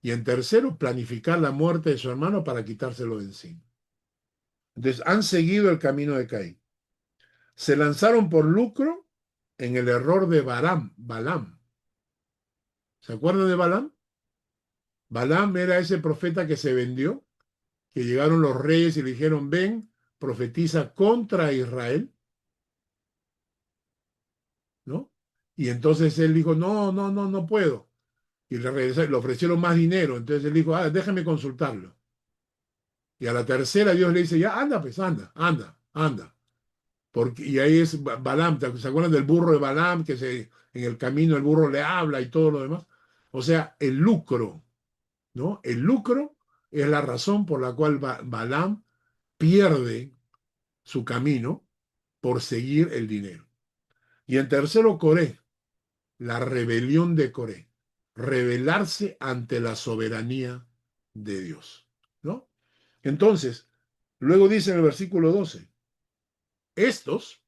Y en tercero, planificar la muerte de su hermano para quitárselo de encima. Entonces, han seguido el camino de Caín. Se lanzaron por lucro en el error de Balaam. ¿Se acuerdan de Balaam? Balaam era ese profeta que se vendió, que llegaron los reyes y le dijeron, ven, profetiza contra Israel, ¿no? Y entonces él dijo, no, no, no, no puedo. Y le ofrecieron más dinero. Entonces él dijo, déjame consultarlo. Y a la tercera Dios le dice, ya, anda, pues, anda, anda, anda. Y ahí es Balaam, ¿se acuerdan del burro de Balaam? En el camino el burro le habla y todo lo demás. O sea, el lucro, ¿no? El lucro es la razón por la cual Balaam pierde su camino por seguir el dinero. Y en tercero, Coré, la rebelión de Coré, rebelarse ante la soberanía de Dios, ¿no? Entonces, luego dice en el versículo 12, estos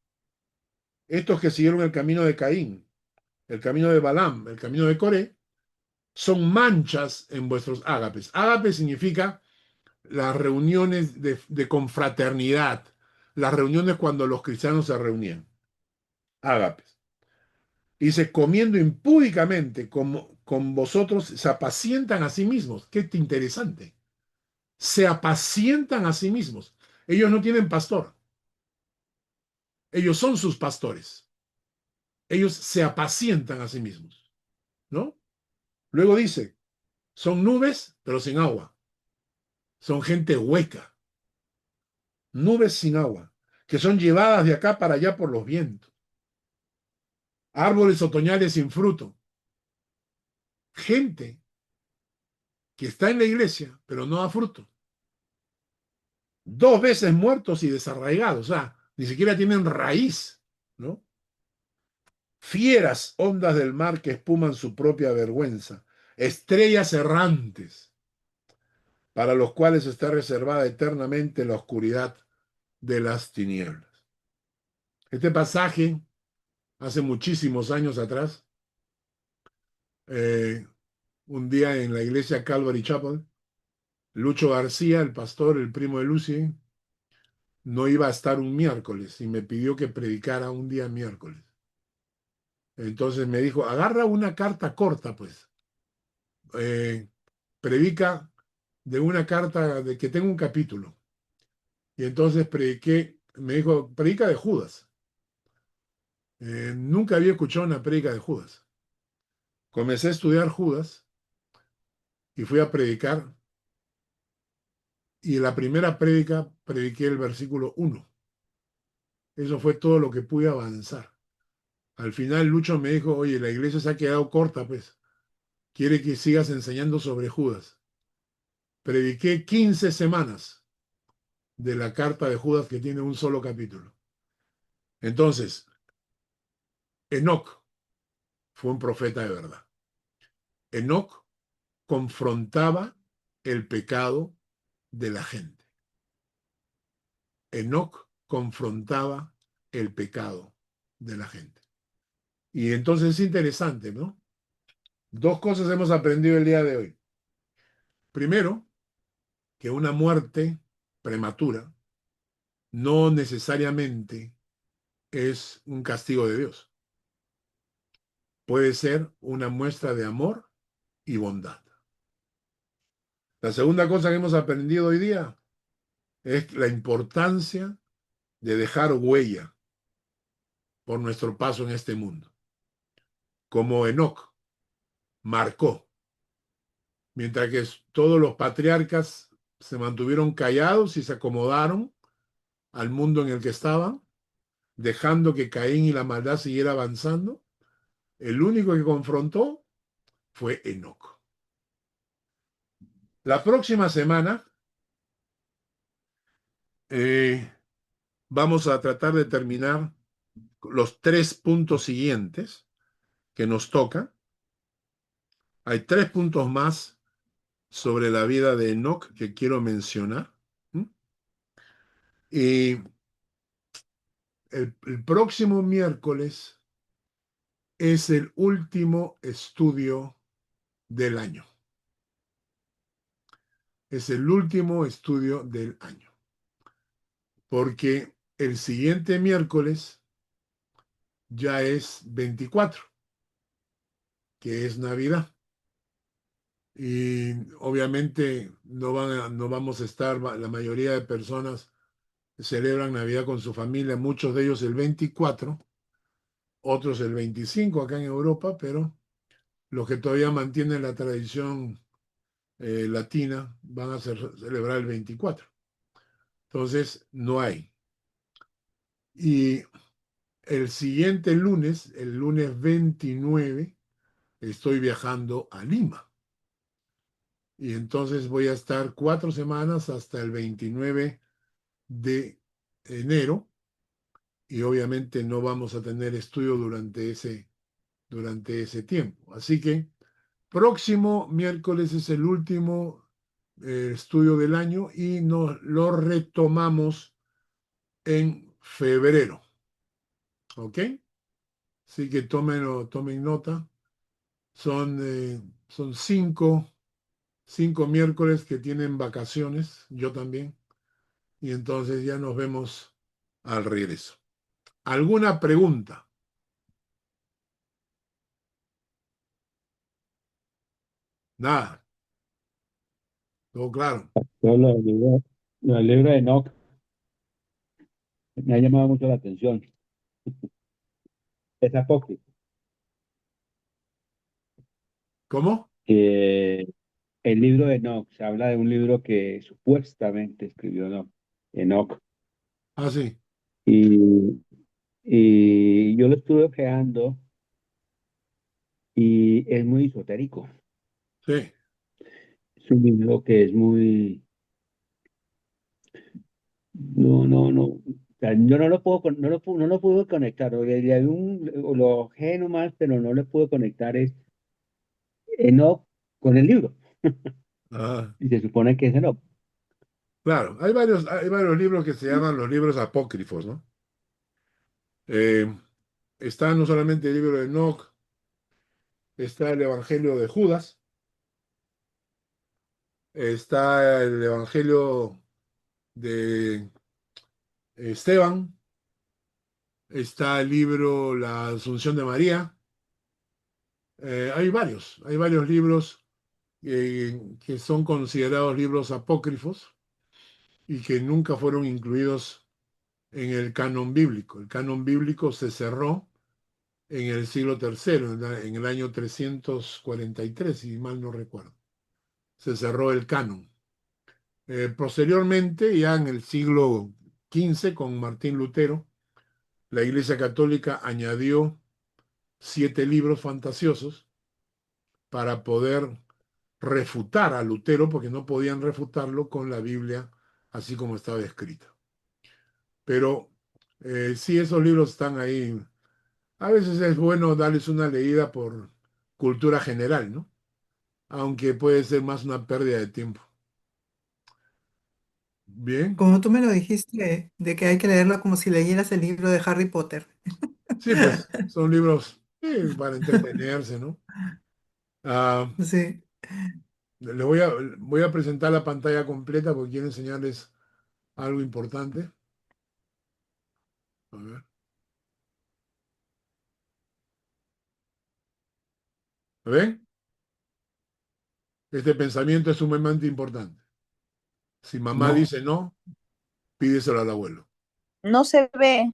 que siguieron el camino de Caín, el camino de Balaam, el camino de Coré, son manchas en vuestros ágapes. Ágape significa las reuniones de confraternidad, las reuniones cuando los cristianos se reunían. Ágapes. Dice, comiendo impúdicamente con vosotros, se apacientan a sí mismos. Qué interesante. Se apacientan a sí mismos. Ellos no tienen pastor. Ellos son sus pastores. Ellos se apacientan a sí mismos, ¿no? Luego dice, son nubes, pero sin agua. Son gente hueca. Nubes sin agua, que son llevadas de acá para allá por los vientos. Árboles otoñales sin fruto. Gente que está en la iglesia, pero no da fruto. 2 veces muertos y desarraigados, o sea, ni siquiera tienen raíz, ¿no? Fieras ondas del mar que espuman su propia vergüenza, estrellas errantes, para los cuales está reservada eternamente la oscuridad de las tinieblas. Este pasaje, hace muchísimos años atrás, un día en la iglesia Calvary Chapel, Lucho García, el pastor, el primo de Lucy, no iba a estar un miércoles y me pidió que predicara un día miércoles. Entonces me dijo, agarra una carta corta, pues. Predica de una carta de que tenga un capítulo. Y entonces prediqué, me dijo, predica de Judas. Nunca había escuchado una predica de Judas. Comencé a estudiar Judas y fui a predicar. Y en la primera prédica prediqué el versículo 1. Eso fue todo lo que pude avanzar. Al final Lucho me dijo, oye, la iglesia se ha quedado corta, pues. Quiere que sigas enseñando sobre Judas. Prediqué 15 semanas de la carta de Judas que tiene un solo capítulo. Entonces, Enoc fue un profeta de verdad. Enoc confrontaba el pecado de la gente. Enoc confrontaba el pecado de la gente. Y entonces es interesante, ¿no? 2 cosas hemos aprendido el día de hoy. Primero, que una muerte prematura no necesariamente es un castigo de Dios. Puede ser una muestra de amor y bondad. La segunda cosa que hemos aprendido hoy día es la importancia de dejar huella por nuestro paso en este mundo. Como Enoc marcó, mientras que todos los patriarcas se mantuvieron callados y se acomodaron al mundo en el que estaban, dejando que Caín y la maldad siguiera avanzando, el único que confrontó fue Enoc. La próxima semana vamos a tratar de terminar los 3 puntos siguientes que nos tocan. Hay 3 puntos más sobre la vida de Enoc que quiero mencionar. Y el próximo miércoles es el último estudio del año. Es el último estudio del año. Porque el siguiente miércoles ya es 24, que es Navidad. Y obviamente no vamos a estar, la mayoría de personas celebran Navidad con su familia, muchos de ellos el 24, otros el 25 acá en Europa, pero los que todavía mantienen la tradición latina van a celebrar el 24. Entonces, no hay. Y el siguiente lunes, el lunes 29, estoy viajando a Lima. Y entonces voy a estar 4 semanas hasta el 29 de enero. Y obviamente no vamos a tener estudio durante ese tiempo. Así que próximo miércoles es el último estudio del año y nos lo retomamos en febrero. ¿Ok? Así que tomen nota. Son 5 miércoles que tienen vacaciones, yo también. Y entonces ya nos vemos al regreso. ¿Alguna pregunta? Nada. Todo claro. Todo lo del libro de Enoch me ha llamado mucho la atención. Es apócrifo. ¿Cómo? El libro de Enoch, se habla de un libro que supuestamente escribió Enoch. Ah, sí. Y, y yo lo estuve ojeando y es muy esotérico. Sí. Es un libro que es muy... No. O sea, yo no lo puedo, no lo puedo conectar. Lo ojeé nomás, pero no le puedo conectar Enoch con el libro. Ah, Y se supone que es Enoch. claro. Hay varios libros que se llaman los libros apócrifos, ¿no? Eh, Está no solamente el libro de Enoch, está el Evangelio de Judas, está el Evangelio de Esteban, está el libro La Asunción de María. Hay varios libros que son considerados libros apócrifos y que nunca fueron incluidos en el canon bíblico. El canon bíblico se cerró en el siglo III, en el año 343, si mal no recuerdo. Se cerró el canon. Posteriormente, ya en el siglo XV, con Martín Lutero, la Iglesia Católica añadió 7 libros fantasiosos para poder refutar a Lutero, porque no podían refutarlo con la Biblia así como estaba escrita. Pero sí, esos libros están ahí. A veces es bueno darles una leída por cultura general, ¿no? Aunque puede ser más una pérdida de tiempo. Bien. Como tú me lo dijiste, de que hay que leerlo como si leyeras el libro de Harry Potter. Sí, pues son libros para entretenerse, ¿no? Ah, Sí. voy a presentar la pantalla completa porque quiero enseñarles algo importante. A ver. ¿Lo ven? Este pensamiento es sumamente importante. Si mamá No, dice no, pídeselo al abuelo. No se ve,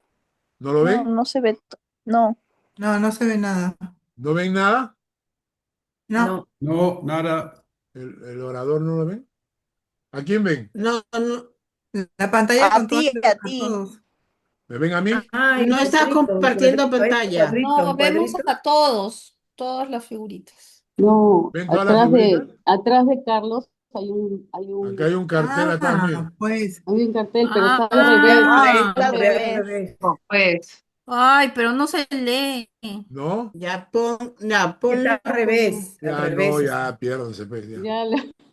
¿No lo ven? no se ve, no. No, no se ve nada. ¿No ven nada? No, no, nada. ¿El orador no lo ven? ¿A quién ven? No, no, la pantalla A con todas ti, las a letras, ti. todos. ¿Me ven a mí? Ay, No está compartiendo pantalla. No, vemos a todas las figuritas. No, ¿Ven todas las atrás figuritas? atrás de Carlos Acá hay un cartel atrás mío. Pues. hay un cartel, pero está al revés. Está al se ve al revés. revés. Pues, Ay, pero no se lee. ¿No? Ya ponlo Está al revés, al Ya revés. no, ya piérdanse, pues, ya. Ya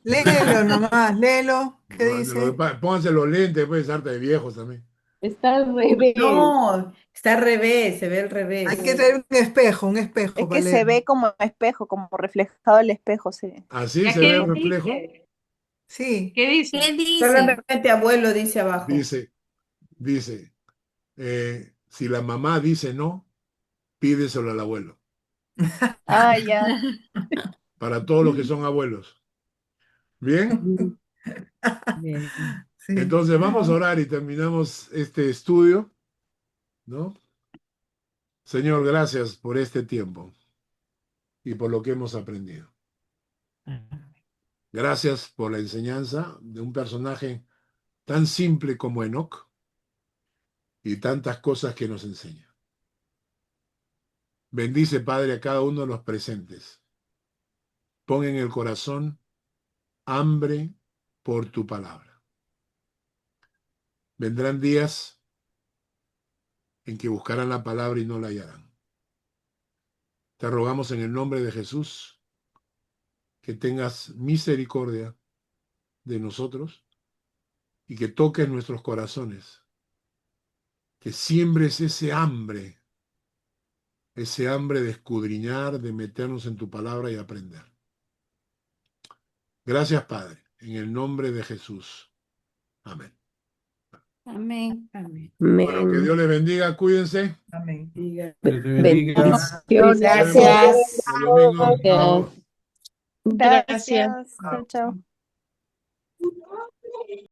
Léelo nomás, léelo. ¿Qué No, dice? pónganse los lentes, pues, harta de viejos también. está al revés. No, está al revés, se ve al Hay revés. que traer un espejo Es para que se leerlo. ve como espejo, como reflejado el espejo. ¿Así ¿ya se ve qué el reflejo? dice? Sí. ¿Qué dice? ¿Qué dice? Solamente abuelo dice abajo. Dice, si la mamá dice no, pídeselo al abuelo. Ah, ya. Para todos los que son abuelos. ¿Bien? Bien. Sí. Entonces vamos a orar y terminamos este estudio, ¿no? Señor, gracias por este tiempo y por lo que hemos aprendido. Gracias por la enseñanza de un personaje tan simple como Enoc y tantas cosas que nos enseña. Bendice, Padre, a cada uno de los presentes. Pon en el corazón hambre por tu palabra. Vendrán días en que buscarán la palabra y no la hallarán. Te rogamos en el nombre de Jesús que tengas misericordia de nosotros y que toques nuestros corazones, que siembres ese hambre de escudriñar, de meternos en tu palabra y aprender. Gracias, Padre, en el nombre de Jesús. Amén. Amén. Amén. Bueno, que Dios les bendiga, cuídense. Amén. Dios te bendiga. Bendiciones. Gracias. El domingo. Chao. Gracias. Chao, chao.